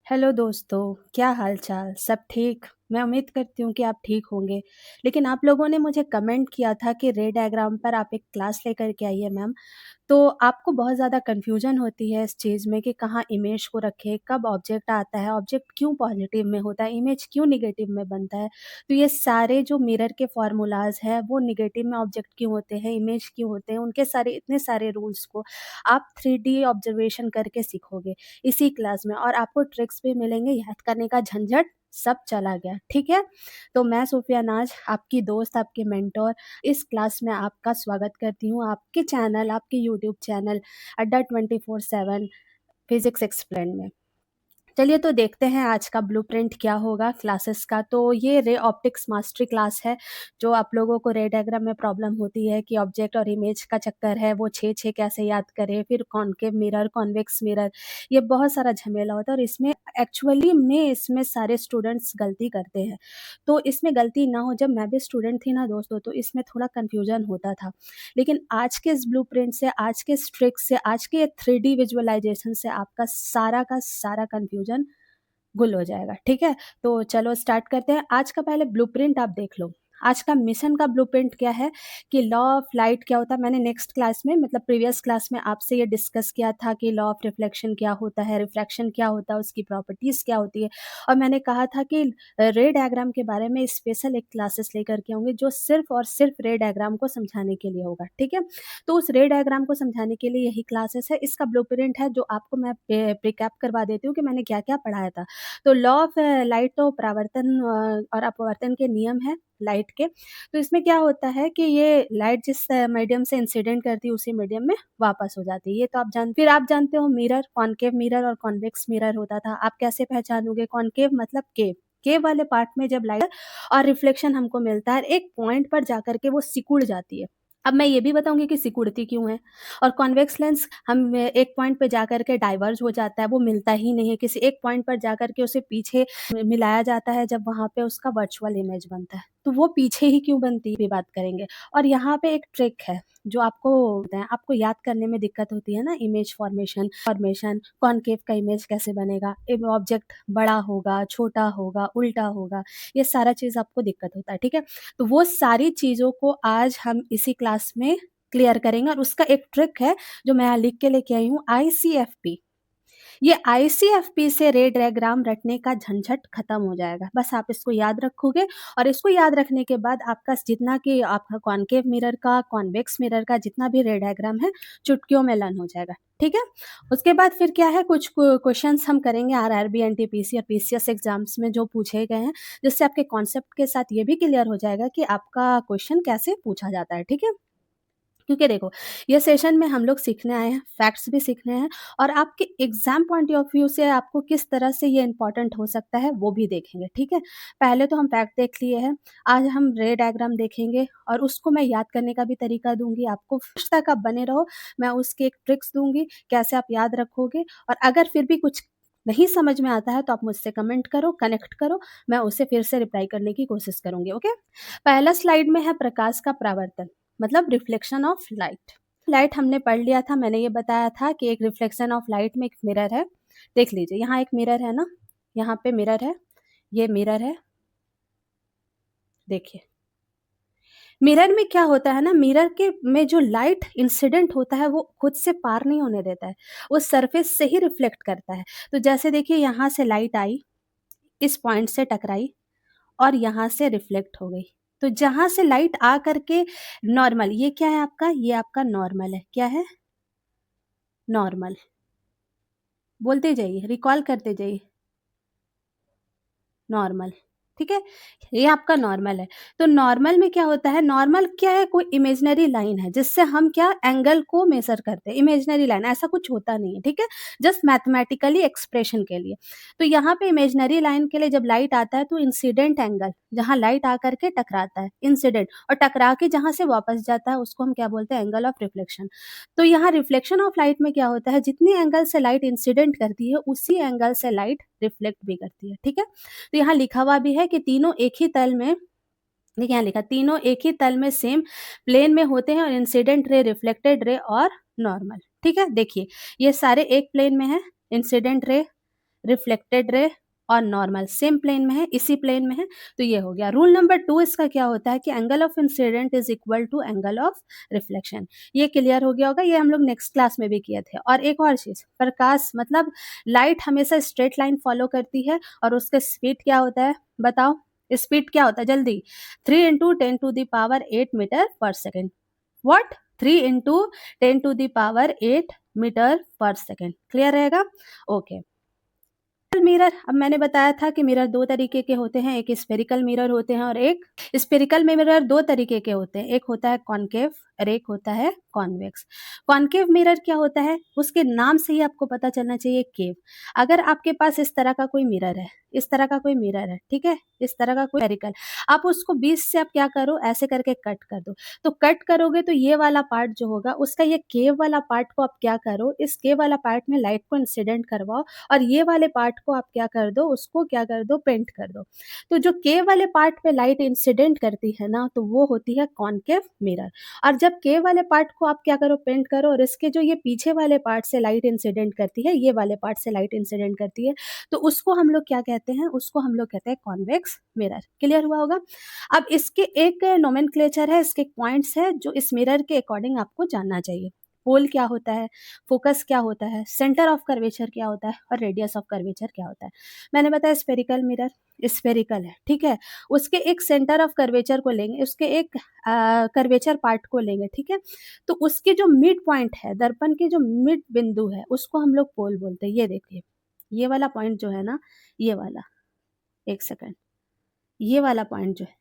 Hello दोस्तों, क्या हाल-चाल? सब ठीक? मैं उम्मीद करती हूँ कि आप ठीक होंगे। लेकिन आप लोगों ने मुझे कमेंट किया था कि रे डायग्राम पर आप एक क्लास लेकर के आइए मैम। तो आपको बहुत ज़्यादा कन्फ्यूज़न होती है इस चीज़ में कि कहाँ इमेज को रखें, कब ऑब्जेक्ट आता है, ऑब्जेक्ट क्यों पॉज़िटिव में होता है, इमेज क्यों नेगेटिव में बनता है। तो ये सारे जो मिरर के फ़ॉर्मूलाज़ हैं, वो नेगेटिव में ऑब्जेक्ट क्यों होते हैं, इमेज क्यों होते हैं, उनके सारे इतने सारे रूल्स को आप 3D ऑब्ज़र्वेशन करके सीखोगे इसी क्लास में और आपको ट्रिक्स भी मिलेंगे, याद करने का झंझट सब चला गया, ठीक है? तो मैं सूफिया नाज़, आपकी दोस्त, आपकी मेंटर इस क्लास में आपका स्वागत करती हूँ, आपके चैनल, आपके यूट्यूब चैनल अड्डा 24/7 फिज़िक्स एक्सप्लेन्ड में। चलिए तो देखते हैं आज का ब्लूप्रिंट क्या होगा क्लासेस का। तो ये रे ऑप्टिक्स मास्टरी क्लास है, जो आप लोगों को रे डायग्राम में प्रॉब्लम होती है कि ऑब्जेक्ट और इमेज का चक्कर है, वो 6-6 कैसे याद करें, फिर कॉनकेव मिरर, कॉन्वेक्स मिरर, ये बहुत सारा झमेला होता है और इसमें एक्चुअली में इसमें सारे स्टूडेंट्स गलती करते हैं। तो इसमें गलती ना हो, जब मैं भी स्टूडेंट थी ना दोस्तों, तो इसमें थोड़ा कन्फ्यूज़न होता था। लेकिन आज के इस ब्लूप्रिंट से, आज के इस ट्रिक से, आज के 3D विजुअलाइज़ेशन से आपका सारा का सारा कन्फ्यूज़न गुल हो जाएगा, ठीक है? तो चलो स्टार्ट करते हैं। आज का पहले ब्लूप्रिंट आप देख लो। आज का मिशन का ब्लूप्रिंट क्या है कि लॉ ऑफ लाइट क्या होता है, मैंने नेक्स्ट क्लास में मतलब प्रीवियस क्लास में आपसे ये डिस्कस किया था कि लॉ ऑफ रिफ्लेक्शन क्या होता है, रिफ्रैक्शन क्या होता है, उसकी प्रॉपर्टीज़ क्या होती है और मैंने कहा था कि रे डायग्राम के बारे में स्पेशल एक क्लासेस लेकर के आऊँगी, जो सिर्फ़ और सिर्फ़ रे डायग्राम को समझाने के लिए होगा, ठीक है? तो उस रे डायग्राम को समझाने के लिए यही क्लासेस है। इसका ब्लूप्रिंट है, जो आपको मैं रिकैप करवा देती हूँ कि मैंने क्या-क्या पढ़ाया था। तो लॉ ऑफ लाइट तो परावर्तन और अपवर्तन के नियम हैं लाइट के। तो इसमें क्या होता है कि ये लाइट जिस मीडियम से इंसिडेंट करती है उसी मीडियम में वापस हो जाती है। ये तो आप जानते हो मिरर, कॉनकेव मिरर और कॉन्वेक्स मिरर होता था। आप कैसे पहचानोगे? कॉनकेव मतलब केव। केव वाले पार्ट में जब लाइट और रिफ्लेक्शन हमको मिलता है, एक पॉइंट पर जाकर के वो सिकुड़ जाती है। अब मैं ये भी बताऊँगी कि सिकुड़ती क्यों है? और कॉन्वेक्स लेंस हम एक पॉइंट पे जाकर के डाइवर्ज हो जाता है, वो मिलता ही नहीं है, किसी एक पॉइंट पर जाकर के उसे पीछे मिलाया जाता है जब वहाँ पे उसका वर्चुअल इमेज बनता है। तो वो पीछे ही क्यों बनती है, ये भी बात करेंगे। और यहाँ पे एक ट्रिक है जो आपको याद करने में दिक्कत होती है ना, इमेज फॉर्मेशन, कॉनकेव का इमेज कैसे बनेगा, एक ऑब्जेक्ट बड़ा होगा, छोटा होगा, उल्टा होगा, ये सारा चीज़ आपको दिक्कत होता है, ठीक है? तो वो सारी चीज़ों को आज हम इसी क्लास में क्लियर करेंगे और उसका एक ट्रिक है जो मैं यहाँ लिख के लेके आई हूँ, आईसीएफपी। ये आईसीएफपी से रे डायग्राम रटने का झंझट खत्म हो जाएगा। बस आप इसको याद रखोगे और इसको याद रखने के बाद आपका जितना कि आपका कॉनकेव मिरर का, कॉन्वेक्स मिरर का जितना भी रे डायग्राम है, चुटकियों में लर्न हो जाएगा, ठीक है? उसके बाद फिर क्या है, कुछ क्वेश्चन्स हम करेंगे आरआरबी, एनटीपीसी और पीसीएस एग्ज़ाम्स में जो पूछे गए हैं, जिससे आपके कॉन्सेप्ट के साथ ये भी क्लियर हो जाएगा कि आपका क्वेश्चन कैसे पूछा जाता है, ठीक है? क्योंकि देखो, ये सेशन में हम लोग सीखने आए हैं, फैक्ट्स भी सीखने हैं और आपके एग्ज़ाम पॉइंट ऑफ व्यू से आपको किस तरह से ये इम्पोर्टेंट हो सकता है, वो भी देखेंगे, ठीक है? पहले तो हम फैक्ट देख लिए हैं, आज हम रे डायग्राम देखेंगे और उसको मैं याद करने का भी तरीका दूँगी आपको। फर्स्ट तक आप बने रहो, मैं उसकी एक ट्रिक्स दूँगी, कैसे आप याद रखोगे और अगर फिर भी कुछ नहीं समझ में आता है, तो आप मुझसे कमेंट करो, कनेक्ट करो, मैं उसे फिर से रिप्लाई करने की कोशिश करूँगी, ओके? पहला स्लाइड में है प्रकाश का परावर्तन। मतलब रिफ्लेक्शन ऑफ लाइट। लाइट हमने पढ़ लिया था, मैंने ये बताया था कि एक रिफ्लेक्शन ऑफ लाइट में एक मिरर है। देख लीजिए, यहाँ एक मिरर है ना, यहाँ पे मिरर है, ये मिरर है, देखिए। मिरर में क्या होता है ना, मिरर के में जो लाइट इंसिडेंट होता है वो खुद से पार नहीं होने देता है, वो सरफेस से ही रिफ्लेक्ट करता है। तो जैसे देखिए, यहाँ से लाइट आई, इस पॉइंट से टकराई और यहाँ से रिफ्लेक्ट हो गई। तो जहाँ से लाइट आ करके नॉर्मल, ये क्या है आपका? ये आपका नॉर्मल है। क्या है? नॉर्मल। बोलते जाइए, रिकॉल करते जाइए। नॉर्मल, ठीक है? ये आपका नॉर्मल है। तो नॉर्मल में क्या होता है, नॉर्मल क्या है? कोई इमेजिनरी लाइन है जिससे हम क्या एंगल को मेज़र करते हैं। इमेजिनरी लाइन, ऐसा कुछ होता नहीं है, ठीक है? जस्ट मैथमेटिकली एक्सप्रेशन के लिए। तो यहाँ पे इमेजिनरी लाइन के लिए जब लाइट आता है तो इंसिडेंट एंगल, जहाँ लाइट आकर के टकराता है, इंसिडेंट, और टकरा के जहाँ से वापस जाता है उसको हम क्या बोलते हैं? Angle of reflection. तो यहाँ रिफ्लेक्शन ऑफ लाइट में क्या होता है, जितनी एंगल से लाइट इंसिडेंट करती है उसी एंगल से लाइट रिफ्लेक्ट भी करती है, ठीक है? तो यहाँ लिखा हुआ भी है कि तीनों एक ही तल में, देखिए यहाँ लिखा, तीनों एक ही तल में सेम प्लेन में होते हैं और इंसिडेंट रे, रिफ्लेक्टेड रे और नॉर्मल, ठीक है? देखिए, ये सारे एक प्लेन में हैं, इंसिडेंट रे, रिफ्लेक्टेड रे और नॉर्मल सेम प्लेन में है, इसी प्लेन में है, तो ये हो गया। रूल नंबर 2 इसका क्या होता है कि angle of incident is equal to angle of reflection. ये क्लियर हो गया होगा, ये हम लोग नेक्स्ट क्लास में भी किए थे। और एक और चीज़, प्रकाश मतलब लाइट हमेशा स्ट्रेट लाइन फॉलो करती है और उसका स्पीड क्या होता है बताओ, स्पीड क्या होता है जल्दी, 3 into 10 to the power 8 metre per second. What, 3 into 10 to the power 8 metre per second. Clear रहेगा, ओके। मिरर, अब मैंने बताया था कि मिरर दो तरीके के होते हैं, एक स्फेरिकल मिरर होते हैं और एक स्फेरिकल मिरर दो तरीके के होते हैं, एक होता है कॉनकेव और एक होता है कॉन्वेक्स। कॉनकेव मिरर क्या होता है, उसके नाम से ही आपको पता चलना चाहिए केव। अगर आपके पास इस तरह का कोई मिरर है, इस तरह का कोई मिरर है, ठीक है, इस तरह का कोई स्फेरिकल, आप उसको बीच से आप क्या करो, ऐसे करके कट कर दो। तो कट करोगे तो ये वाला पार्ट जो होगा उसका, ये केव वाला पार्ट को आप क्या करो, इस केव वाला पार्ट में लाइट को इंसिडेंट करवाओ और ये वाले पार्ट को आप क्या कर दो, उसको क्या कर दो, पेंट कर दो। तो जो केव वाले पार्ट पे लाइट इंसिडेंट करती है ना, तो वो होती है कॉनकेव मिरर। और जब केव वाले पार्ट को आप क्या करो, पेंट करो, और इसके जो ये पीछे वाले पार्ट से लाइट इंसिडेंट करती है, ये वाले पार्ट से लाइट इंसिडेंट करती है, तो उसको हम लोग क्या कहते हैं, उसको हम लोग कहते हैं कॉन्वेक्स मिरर। क्लियर हुआ होगा। अब इसके एक नोमेनक्लेचर है, इसके पॉइंट्स है जो इस मिरर के अकॉर्डिंग आपको जानना चाहिए। पोल क्या होता है, फोकस क्या होता है, सेंटर ऑफ कर्वेचर क्या होता है और रेडियस ऑफ कर्वेचर क्या होता है। मैंने बताया स्फेरिकल मिरर स्फेरिकल है, ठीक है, उसके एक सेंटर ऑफ कर्वेचर को लेंगे, उसके एक कर्वेचर पार्ट को लेंगे, ठीक है, तो उसकी जो मिड पॉइंट है, दर्पण के जो मिड बिंदु है, उसको हम लोग पोल बोलते हैं। ये देखिए, ये वाला पॉइंट जो है ना, ये वाला, एक सेकंड, ये वाला पॉइंट जो है,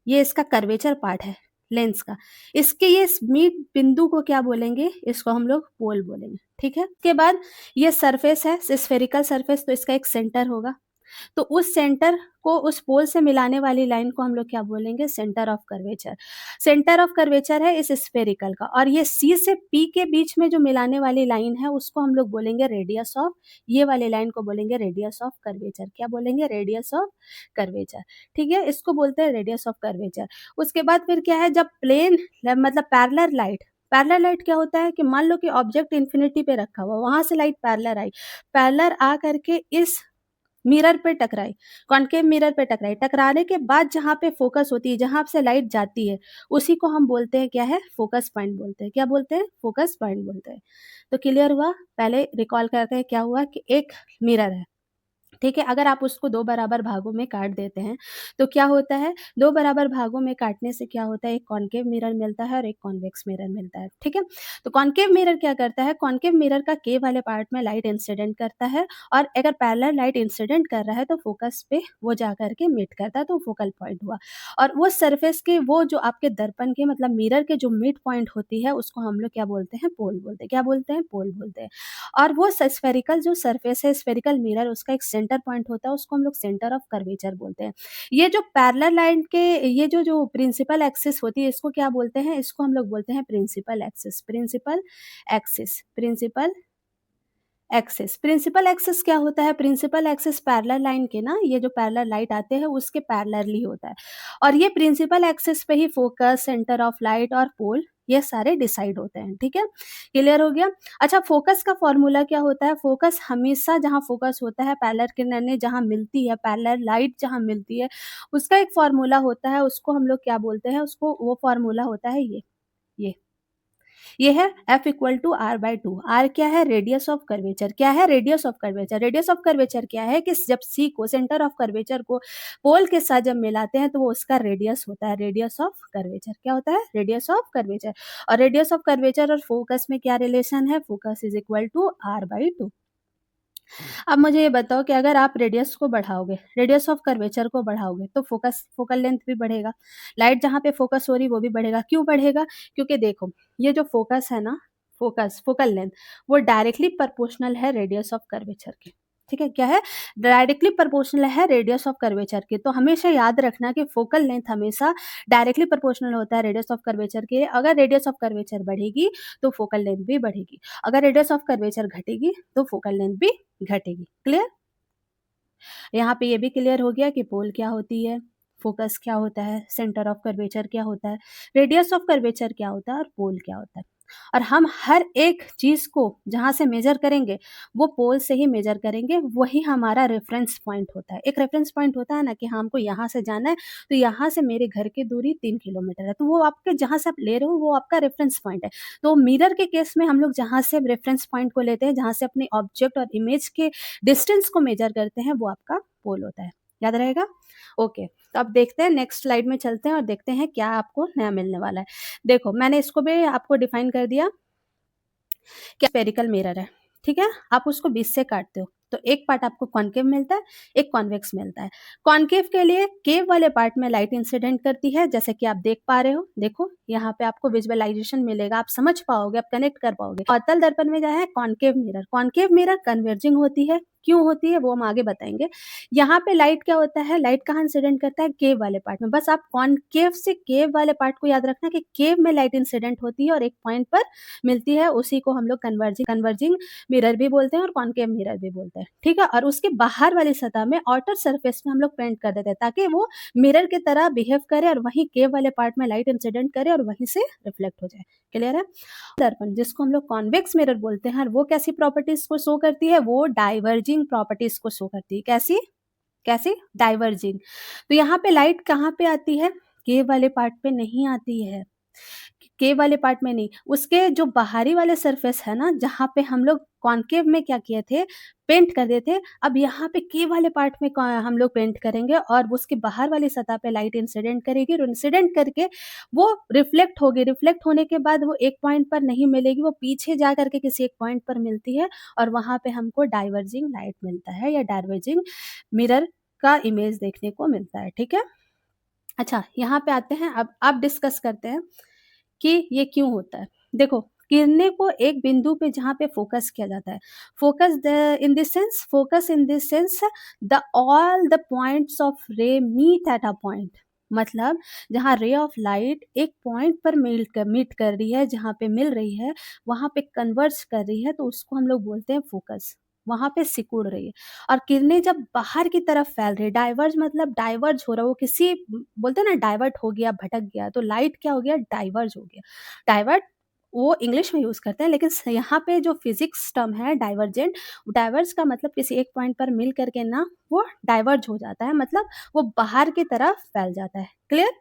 ये इसका कर्वेचर पार्ट है लेंस का, इसके ये मिड बिंदु को क्या बोलेंगे, इसको हम लोग पोल बोलेंगे, ठीक है। उसके बाद ये सरफेस है स्फेरिकल सरफेस, तो इसका एक सेंटर होगा, तो उस सेंटर को उस पोल से मिलाने वाली लाइन को हम लोग क्या बोलेंगे, centre of curvature. Centre of curvature है इस स्फेरिकल का, और ये सी से पी के बीच में जो मिलाने वाली लाइन है उसको हम लोग बोलेंगे रेडियस ऑफ, ये वाली लाइन को बोलेंगे रेडियस ऑफ कर्वेचर। क्या बोलेंगे, रेडियस ऑफ कर्वेचर, ठीक है, इसको बोलते हैं रेडियस ऑफ कर्वेचर। उसके बाद फिर क्या है, जब प्लेन मतलब पैरेलल लाइट, पैरेलल लाइट क्या होता है कि मान लो कि ऑब्जेक्ट इन्फिनिटी पे रखा हुआ, वहां से लाइट पैरेलल आई, पैरेलल आ करके इस मिरर पे टकराई, कॉनकेव मिरर पे टकराई, टकराने के बाद जहाँ पे फोकस होती है, जहाँ से लाइट जाती है, उसी को हम बोलते हैं क्या है, फोकस पॉइंट बोलते हैं। क्या बोलते हैं, फोकस पॉइंट बोलते हैं। तो क्लियर हुआ, पहले रिकॉल करते हैं क्या हुआ कि एक मिरर है, ठीक है, अगर आप उसको 2 बराबर भागों में काट देते हैं, तो क्या होता है, 2 बराबर भागों में काटने से क्या होता है, एक कॉनकेव मिरर मिलता है और एक कॉन्वेक्स मिरर मिलता है, ठीक है। तो कॉनकेव मिरर क्या करता है, कॉनकेव मिरर का के वाले पार्ट में लाइट इंसिडेंट करता है, और अगर पैरेलल लाइट इंसिडेंट कर रहा है तो फोकस पे वो जा करके मीट करता है, तो फोकल पॉइंट हुआ। और वो सरफेस के, वो जो आपके दर्पण के मतलब मिरर के जो मिड पॉइंट होती है, उसको हम लोग क्या बोलते हैं, पोल बोलते हैं। क्या बोलते हैं, पोल बोलते हैं। और वो स्फेरिकल जो सरफेस है, स्फेरिकल मिरर, उसका एक सेंटर पॉइंट होता है, उसको हम लोग सेंटर ऑफ कर्वेचर बोलते हैं। ये जो पैरेलल लाइन के, ये जो प्रिंसिपल एक्सिस होती है, इसको क्या बोलते हैं, इसको हम लोग बोलते हैं principal axis. Principal axis, principal axis, principal axis क्या होता है, प्रिंसिपल एक्सिस पैरेलल लाइन के ना, ये जो पैरेलल लाइट आते हैं उसके पैरेलली होता है, और ये प्रिंसिपल एक्सिस पे ही फोकस, सेंटर ऑफ लाइट और पोल, ये सारे डिसाइड होते हैं, ठीक है। क्लियर हो गया। अच्छा, फोकस का फॉर्मूला क्या होता है, फोकस हमेशा जहाँ फोकस होता है, पैरेलल किरणें जहाँ मिलती है, पैरेलल लाइट जहाँ मिलती है, उसका एक फॉर्मूला होता है, उसको हम लोग क्या बोलते हैं, उसको, वो फॉर्मूला होता है ये ये है F equal to R by two. आर क्या है, रेडियस ऑफ कर्वेचर। क्या है, radius of curvature. Radius of curvature क्या है कि जब सी को, सेंटर ऑफ कर्वेचर को पोल के साथ जब मिलाते हैं तो वो उसका रेडियस होता है, रेडियस ऑफ कर्वेचर। क्या होता है, रेडियस ऑफ कर्वेचर। और रेडियस ऑफ कर्वेचर और फोकस में क्या रिलेशन है, focus is equal to R by two. अब मुझे ये बताओ कि अगर आप रेडियस को बढ़ाओगे, रेडियस ऑफ कर्वेचर को बढ़ाओगे, तो फोकस, फोकल लेंथ भी बढ़ेगा, लाइट जहाँ पे फोकस हो रही वो भी बढ़ेगा। क्यों बढ़ेगा, क्योंकि देखो, ये जो फोकस है ना, फोकस, फोकल लेंथ, वो डायरेक्टली प्रोपोर्शनल है रेडियस ऑफ कर्वेचर के, ठीक है। क्या है, डायरेक्टली प्रोपोर्शनल है रेडियस ऑफ कर्वेचर के। तो हमेशा याद रखना कि फोकल लेंथ हमेशा डायरेक्टली प्रोपोर्शनल होता है रेडियस ऑफ कर्वेचर के। अगर रेडियस ऑफ कर्वेचर बढ़ेगी तो फोकल लेंथ भी बढ़ेगी, अगर रेडियस ऑफ कर्वेचर घटेगी तो फोकल लेंथ भी घटेगी। क्लियर, यहाँ पे ये भी क्लियर हो गया कि पोल क्या होती है, फोकस क्या होता है, सेंटर ऑफ कर्वेचर क्या होता है, रेडियस ऑफ कर्वेचर क्या होता है और पोल क्या होता है। और हम हर एक चीज़ को जहाँ से मेज़र करेंगे, वो पोल से ही मेज़र करेंगे, वही हमारा रेफ़रेंस पॉइंट होता है। एक रेफ़रेंस पॉइंट होता है ना कि हाँ, हमको यहाँ से जाना है, तो यहाँ से मेरे घर की दूरी 3 किलोमीटर है, तो वो आपके जहाँ से आप ले रहे हो, वो आपका रेफ़रेंस पॉइंट है। तो मिरर के केस में हम लोग जहाँ से रेफ़रेंस पॉइंट को लेते हैं, जहाँ से अपने ऑब्जेक्ट और इमेज के डिस्टेंस को मेज़र करते हैं, वो आपका पोल होता है। याद रहेगा? ओके, तो अब देखते हैं नेक्स्ट स्लाइड में चलते हैं और देखते हैं क्या आपको नया मिलने वाला है। देखो, मैंने इसको भी आपको डिफ़ाइन कर दिया कि स्फेरिकल मिरर है, ठीक है? आप उसको 20 से काटते हो, तो एक पार्ट आपको कॉन्केव मिलता है, एक कॉन्वेक्स मिलता है। कॉन्केव के लिए केव वाले पार्ट में लाइट इंसिडेंट करती है, जैसे कि आप देख पा रहे हो। देखो, यहाँ पे आपको विजुअलाइज़ेशन मिलेगा, आप समझ पाओगे, आप कनेक्ट कर पाओगे। अवतल दर्पण में क्या है? Concave mirror. Concave mirror converging होती है, क्यों होती है वो हम आगे बताएँगे। यहाँ पे लाइट क्या होता है? लाइट कहाँ इंसिडेंट करता है? केव वाले पार्ट में। बस आप कॉन्केव से केव वाले पार्ट को याद रखना कि केव में लाइट इंसिडेंट होती है और एक पॉइंट पर मिलती है, उसी को हम लोग कन्वर्जिंग मिरर भी बोलते हैं और कॉन्केव मिरर भी बोलते हैं, ठीक है? और उसके बाहर वाली सतह में आउटर सरफेस में हम लोग पेंट कर देते हैं, ताकि वो मिरर की तरह बिहेव करे और वहीं केव वाले पार्ट में लाइट इंसिडेंट करे और वहीं से रिफ्लेक्ट हो जाए। क्लियर है? दर्पण जिसको हम लोग कॉन्वेक्स मिरर बोलते हैं, वो कैसी प्रॉपर्टीज को शो करती है? वो डाइवर्जिंग प्रॉपर्टीज को शो करती है। कैसी? कैसी? डाइवर्जिंग। तो यहाँ पे लाइट कहाँ पे आती है? केव वाले पार्ट पे नहीं आती है। केव वाले पार्ट में नहीं, उसके जो बाहरी वाले सरफेस है ना, जहाँ पे हम लोग कॉन्केव में क्या किए थे, पेंट कर दिए थे, अब यहाँ पे केव वाले पार्ट में हम लोग पेंट करेंगे और उसके बाहर वाली सतह पे लाइट इंसिडेंट करेगी और इंसिडेंट करके वो रिफ्लेक्ट होगी। रिफ्लेक्ट होने के बाद वो एक पॉइंट पर नहीं मिलेगी, वो पीछे जा करके किसी एक पॉइंट पर मिलती है और वहाँ पे हमको डाइवर्जिंग लाइट मिलता है या डाइवर्जिंग मिरर का इमेज देखने को मिलता है, ठीक है? अच्छा, यहाँ पे आते हैं, अब डिस्कस करते हैं कि ये क्यों होता है। देखो, किरणें को एक बिंदु पे जहाँ पे फ़ोकस किया जाता है, focus in this sense the all the points of ray meet at a point. मतलब जहाँ रे ऑफ लाइट एक पॉइंट पर मीट कर रही है, जहाँ पे मिल रही है, वहाँ पे कन्वर्ज कर रही है, तो उसको हम लोग बोलते हैं फ़ोकस। वहाँ पे सिकुड़ रही है और किरणें जब बाहर की तरफ फैल रही है, डाइवर्ज मतलब डाइवर्ज हो रहा है, वो किसी बोलते हैं ना डाइवर्ट हो गया, भटक गया, तो लाइट क्या हो गया? डाइवर्ज हो गया। डाइवर्ट वो इंग्लिश में यूज़ करते हैं, लेकिन यहाँ पे जो फिजिक्स टर्म है डाइवर्जेंट, डाइवर्ज का मतलब किसी एक पॉइंट पर मिल करके ना वो डाइवर्ज हो जाता है, मतलब वो बाहर की तरफ फैल जाता है। क्लियर?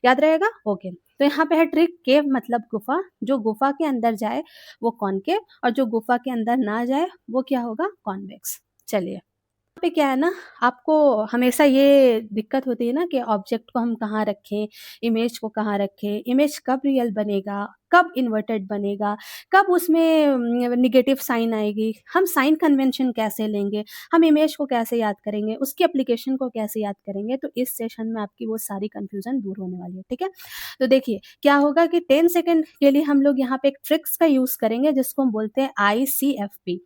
याद रहेगा? ओके। तो यहाँ पे है ट्रिक, केव मतलब गुफा, जो गुफा के अंदर जाए वो कॉनकेव और जो गुफा के अंदर ना जाए वो क्या होगा? कॉन्वेक्स। चलिए, पे क्या है ना, आपको हमेशा ये दिक्कत होती है ना कि ऑब्जेक्ट को हम कहाँ रखें, इमेज को कहाँ रखें, इमेज कब रियल बनेगा, कब इन्वर्टेड बनेगा, कब उसमें नेगेटिव साइन आएगी, हम साइन कन्वेंशन कैसे लेंगे, हम इमेज को कैसे याद करेंगे, उसकी एप्लीकेशन को कैसे याद करेंगे। तो इस सेशन में आपकी वो सारी कन्फ्यूज़न दूर होने वाली है, ठीक है? तो देखिए, क्या होगा कि 10 सेकंड के लिए हम लोग यहाँ पे एक ट्रिक्स का यूज़ करेंगे, जिसको हम बोलते हैं ICFP।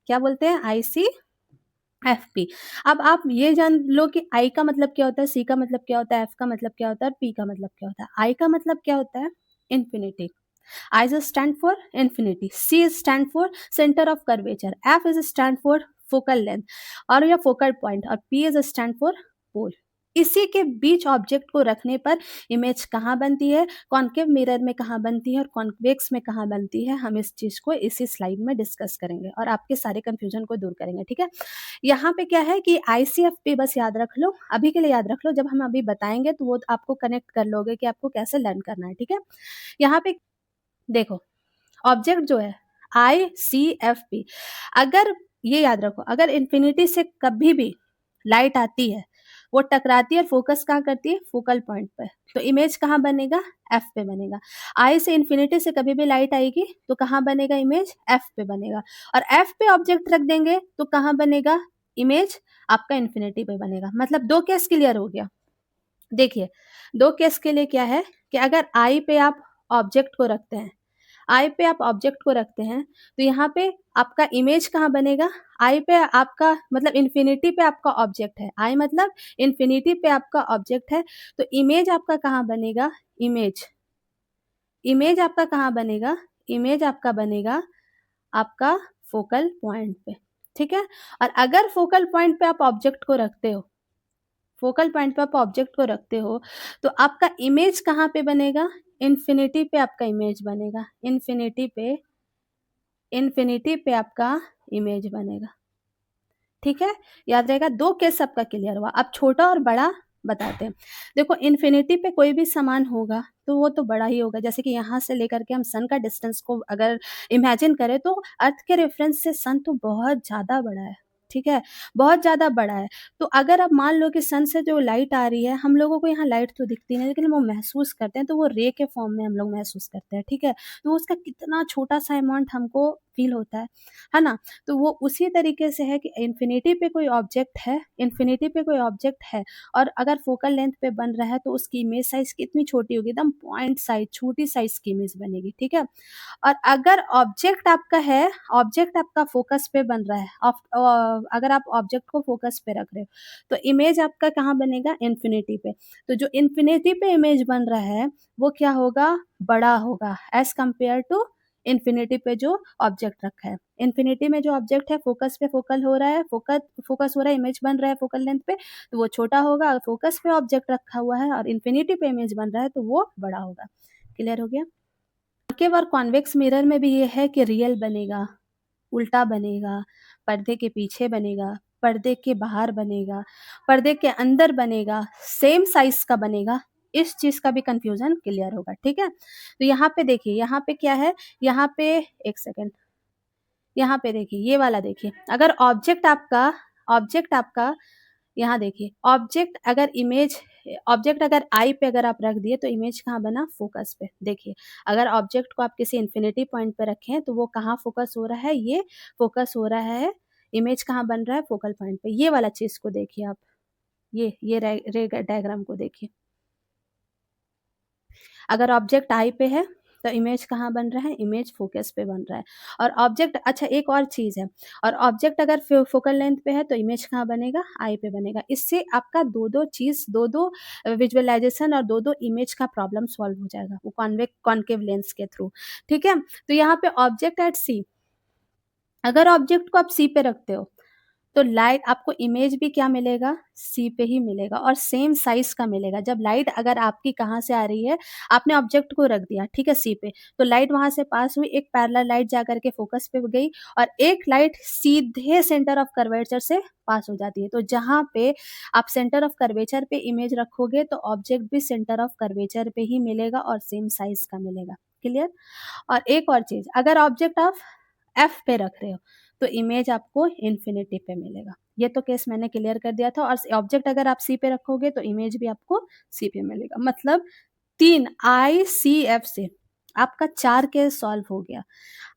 क्या बोलते हैं? एफपी। अब आप ये जान लो कि आई का मतलब क्या होता है, सी का मतलब क्या होता है, एफ का मतलब क्या होता है और पी का मतलब क्या होता है। आई का मतलब क्या होता है? Infinity. I is stand for infinity, C is stand for center of curvature, F is stand for focal length और या focal point और P is stand for pole। इसी के बीच ऑब्जेक्ट को रखने पर इमेज कहाँ बनती है, कॉन्केव मिरर में कहाँ बनती है और कॉन्वेक्स में कहाँ बनती है, हम इस चीज़ को इसी स्लाइड में डिस्कस करेंगे और आपके सारे कन्फ्यूजन को दूर करेंगे, ठीक है? यहाँ पे क्या है कि ICFP बस याद रख लो, अभी के लिए याद रख लो, जब हम अभी बताएंगे तो वो आपको कनेक्ट कर लोगे कि आपको कैसे लर्न करना है, ठीक है? यहाँ पे देखो, ऑब्जेक्ट जो है ICFP, अगर ये याद रखो, अगर इन्फिनिटी से कभी भी लाइट आती है, वो टकराती है और फोकस कहाँ करती है? फोकल पॉइंट पे, तो इमेज कहाँ बनेगा? एफ पे बनेगा। आई से इन्फिनिटी से कभी भी लाइट आएगी तो कहाँ बनेगा इमेज? एफ पे बनेगा और एफ पे ऑब्जेक्ट रख देंगे तो कहाँ बनेगा इमेज? आपका इन्फिनिटी पे बनेगा। मतलब दो केस क्लियर हो गया। देखिए, दो केस के लिए क्या है कि अगर आई पे आप ऑब्जेक्ट को रखते हैं, आई पे आप ऑब्जेक्ट को रखते हैं, तो यहाँ पे आपका इमेज कहाँ बनेगा? आई पे आपका मतलब इन्फिनिटी पे आपका ऑब्जेक्ट है, आई मतलब इन्फिनिटी पे आपका ऑब्जेक्ट है, तो इमेज आपका कहाँ बनेगा? इमेज इमेज आपका कहाँ बनेगा? इमेज आपका बनेगा आपका फोकल पॉइंट पे, ठीक है? और अगर फोकल पॉइंट पे आप ऑब्जेक्ट को रखते हो, फोकल पॉइंट पे आप ऑब्जेक्ट को रखते हो, तो आपका इमेज कहाँ पे बनेगा? इन्फिनिटी पे आपका इमेज बनेगा, इन्फिनिटी पे आपका इमेज बनेगा, ठीक है? याद रहेगा, 2 केस आपका क्लियर हुआ। अब छोटा और बड़ा बताते हैं। देखो इन्फिनिटी पे कोई भी सामान होगा, तो वो तो बड़ा ही होगा। जैसे कि यहाँ से लेकर के हम सन का डिस्टेंस को अगर इमेजिन करें, तो अर्थ के रेफ़रेंस से सन तो बहुत ज़्यादा बड़ा है, ठीक है? बहुत ज़्यादा बड़ा है। तो अगर आप मान लो कि सन से जो लाइट आ रही है, हम लोगों को यहाँ लाइट तो दिखती नहीं, लेकिन वो महसूस करते हैं, तो वो रे के फॉर्म में हम लोग महसूस करते हैं, ठीक है? तो उसका कितना छोटा-सा अमाउंट हमको फ़ील होता है ना? तो वो उसी तरीके से है कि इन्फिनिटी पे कोई ऑब्जेक्ट है और अगर फोकल लेंथ पे बन रहा है, तो उसकी इमेज साइज़ कितनी छोटी होगी, एकदम पॉइंट साइज़, छोटी साइज़ की इमेज बनेगी, ठीक है? और अगर ऑब्जेक्ट आपका फ़ोकस पे बन रहा है, अगर आप ऑब्जेक्ट को फ़ोकस पे रख रहे हो, तो इमेज आपका कहाँ बनेगा? इन्फिनिटी पे। तो जो इन्फिनिटी पे इमेज बन रहा है, वो क्या होगा? बड़ा होगा एज़ कम्पेयर टू इन्फिनिटी पे जो ऑब्जेक्ट रखा है। इन्फिनिटी में जो ऑब्जेक्ट है फ़ोकस पे फ़ोकल हो रहा है, फ़ोकस हो रहा है, इमेज बन रहा है फ़ोकल लेंथ पे, तो वो छोटा होगा। फ़ोकस पे ऑब्जेक्ट रखा हुआ है और इन्फिनिटी पे इमेज बन रहा है, तो वो बड़ा होगा। क्लियर हो गया? कॉन्केव और कॉन्वेक्स मिरर में भी ये है कि रियल बनेगा, उल्टा बनेगा, पर्दे के पीछे बनेगा, पर्दे के बाहर बनेगा, पर्दे के अंदर बनेगा, सेम साइज़ का बनेगा, इस चीज़ का भी कन्फ्यूज़न क्लियर होगा, ठीक है? तो यहाँ पे देखिए, यहाँ पे क्या है, यहाँ पे 1 सेकंड, यहाँ पे देखिए, ये वाला देखिए, अगर ऑब्जेक्ट आपका यहाँ देखिए, ऑब्जेक्ट अगर आई पे अगर आप रख दिए, तो इमेज कहाँ बना? फ़ोकस पे। देखिए, अगर ऑब्जेक्ट को आप किसी इन्फिनिटी पॉइंट पे रखें, तो वो कहाँ फ़ोकस हो रहा है? ये फ़ोकस हो रहा है, इमेज कहाँ बन रहा है? फ़ोकल पॉइंट पे। ये वाला चीज़ को देखिए आप, ये रे डायग्राम को देखिए। अगर ऑब्जेक्ट आई पे है, तो इमेज कहाँ बन रहा है? इमेज फ़ोकस पे बन रहा है। और ऑब्जेक्ट अच्छा एक और चीज़ है, और ऑब्जेक्ट अगर फ़ोकल लेंथ पे है, तो इमेज कहाँ बनेगा? आई पे बनेगा। इससे आपका 2-2 चीज़, 2-2 विज़ुअलाइज़ेशन और 2-2 इमेज का प्रॉब्लम सॉल्व हो जाएगा, वो कॉन्केव लेंस के थ्रू, ठीक है? तो यहाँ पे ऑब्जेक्ट एट सी, अगर ऑब्जेक्ट को आप सी पे रखते हो, तो लाइट आपको इमेज भी क्या मिलेगा? सी पे ही मिलेगा और सेम साइज़ का मिलेगा। जब लाइट अगर आपकी कहाँ से आ रही है, आपने ऑब्जेक्ट को रख दिया, ठीक है, सी पे, तो लाइट वहाँ से पास हुई, एक पैरेलल लाइट जाकर के फ़ोकस पे गई और एक लाइट सीधे सेंटर ऑफ कर्वेचर से पास हो जाती है। तो जहाँ पे आप सेंटर ऑफ कर्वेचर पे इमेज रखोगे, तो ऑब्जेक्ट भी सेंटर ऑफ कर्वेचर पे ही मिलेगा और सेम साइज़ का मिलेगा। क्लियर? और एक और चीज़, अगर ऑब्जेक्ट आप एफ पे रख रहे हो, तो इमेज आपको इन्फिनिटी पे मिलेगा। ये तो केस मैंने क्लियर कर दिया था और ऑब्जेक्ट अगर आप सी पे रखोगे, तो इमेज भी आपको सी पे मिलेगा। मतलब 3 आई, सी, एफ से आपका 4 केस सॉल्व हो गया।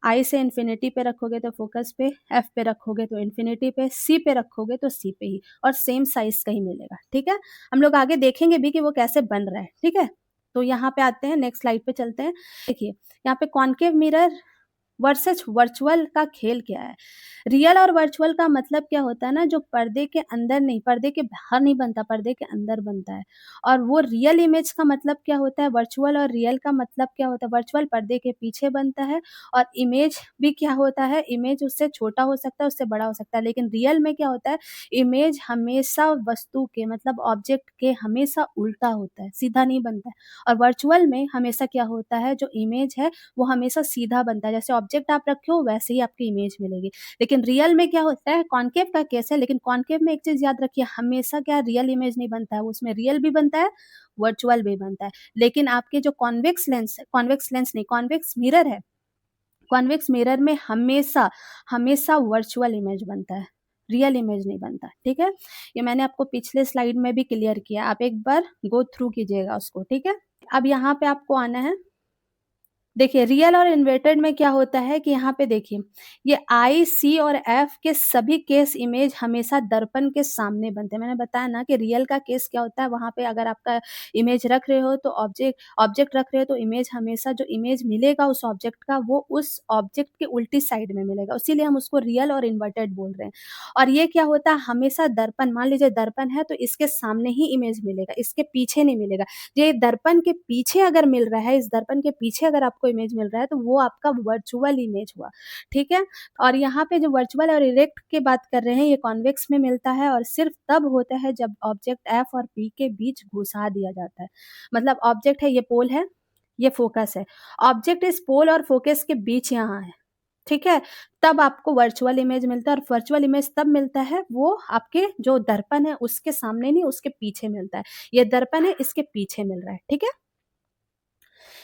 आई से इन्फिनिटी पे रखोगे तो फ़ोकस पे, एफ पे रखोगे तो इन्फिनिटी पे, सी पे रखोगे तो सी पे ही और सेम साइज़ का ही मिलेगा, ठीक है? हम लोग आगे देखेंगे भी कि वो कैसे बन रहा है, ठीक है? तो यहाँ पे आते हैं, नेक्स्ट स्लाइड पे चलते हैं। देखिए, यहाँ पे कॉन्केव मिरर वर्सेस वर्चुअल का खेल क्या है? रियल और वर्चुअल का मतलब क्या होता है ना, जो पर्दे के अंदर नहीं, पर्दे के बाहर नहीं बनता, पर्दे के अंदर बनता है। और वो रियल इमेज का मतलब क्या होता है, वर्चुअल और रियल का मतलब क्या होता है? वर्चुअल पर्दे के पीछे बनता है और इमेज भी क्या होता है, इमेज उससे छोटा हो सकता है, उससे बड़ा हो सकता है। लेकिन रियल में क्या होता है, इमेज हमेशा वस्तु के मतलब ऑब्जेक्ट के हमेशा उल्टा होता है, सीधा नहीं बनता है। और वर्चुअल में हमेशा क्या होता है, जो इमेज है वो हमेशा सीधा बनता है, जैसे ऑब्जेक्ट आप रखे हो वैसे ही आपकी इमेज मिलेगी। लेकिन रियल में क्या होता है, कॉन्केव का केस है, लेकिन कॉन्केव में एक चीज़ याद रखिए, हमेशा क्या रियल इमेज नहीं बनता है, उसमें रियल भी बनता है, वर्चुअल भी बनता है। लेकिन आपके जो कॉन्वेक्स लेंस नहीं, कॉन्वेक्स मिरर है, कॉन्वेक्स मिरर में हमेशा, हमेशा वर्चुअल इमेज बनता है, रियल इमेज नहीं बनता, ठीक है? ये मैंने आपको पिछले स्लाइड में भी क्लियर किया, आप एक बार गो थ्रू कीजिएगा उसको, ठीक है? अब यहाँ पे आपको आना है। देखिए, रियल और इन्वर्टेड में क्या होता है कि यहाँ पे देखिए, ये आई, सी और एफ के सभी केस इमेज हमेशा दर्पण के सामने बनते हैं। मैंने बताया ना कि रियल का केस क्या होता है, वहाँ पे अगर आपका इमेज रख रहे हो, तो ऑब्जेक्ट रख रहे हो, तो इमेज हमेशा जो इमेज मिलेगा उस ऑब्जेक्ट का, वो उस ऑब्जेक्ट के उल्टी साइड में मिलेगा, इसीलिए हम उसको रियल और इन्वर्टेड बोल रहे हैं। और ये क्या होता है, हमेशा दर्पण, मान लीजिए दर्पण है, तो इसके सामने ही इमेज मिलेगा, इसके पीछे नहीं मिलेगा। ये दर्पण के पीछे अगर मिल रहा है, इस दर्पण के पीछे अगर आपको इमेज मिल रहा है, तो वो आपका वर्चुअल इमेज हुआ, ठीक है? और यहाँ पे जो वर्चुअल और इरेक्ट की बात कर रहे हैं, ये कॉन्वेक्स में मिलता है और सिर्फ तब होता है जब ऑब्जेक्ट एफ और पी के बीच घुसा दिया जाता है। मतलब ऑब्जेक्ट है, ये पोल है, ये फ़ोकस है। ऑब्जेक्ट इस पोल और फ़ोकस के बीच यहाँ है, ठीक है? तब आपको वर्चुअल इमेज मिलता है और वर्चुअल इमेज तब मिलता है वो आपके जो दर्पण है उसके सामने नहीं, उसके पीछे मिलता है। ये दर्पण है, इसके पीछे मिल रहा है, ठीक है?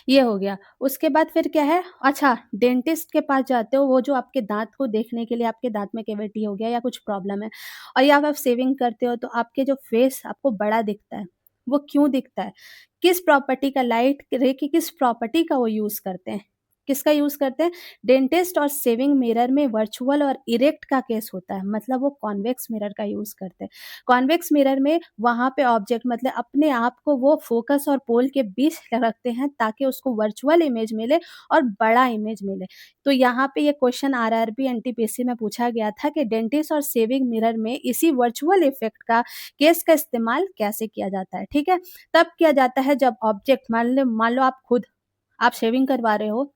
ये हो गया। उसके बाद फिर क्या है, अच्छा डेंटिस्ट के पास जाते हो, वो जो आपके दाँत को देखने के लिए, आपके दाँत में कैविटी हो गया या कुछ प्रॉब्लम है और या आप शेविंग करते हो तो आपके जो फेस आपको बड़ा दिखता है, वो क्यों दिखता है? किस प्रॉपर्टी का, लाइट रे की किस प्रॉपर्टी का वो यूज़ करते हैं? किसका यूज़ करते हैं? डेंटिस्ट और शेविंग मिरर में वर्चुअल और इरेक्ट का केस होता है, मतलब वो कॉन्वेक्स मिरर का यूज़ करते हैं। कॉन्वेक्स मिरर में वहाँ पे ऑब्जेक्ट मतलब अपने आप को वो फ़ोकस और पोल के बीच रखते हैं ताकि उसको वर्चुअल इमेज मिले और बड़ा इमेज मिले। तो यहाँ पे ये क्वेश्चन आरआरबी, एनटीपीसी में पूछा गया था कि डेंटिस्ट और शेविंग मिरर में इसी वर्चुअल इफ़ेक्ट का केस का इस्तेमाल कैसे किया जाता है, ठीक है? तब किया जाता है जब ऑब्जेक्ट मान लो आप खुद आप शेविंग करवा रहे हो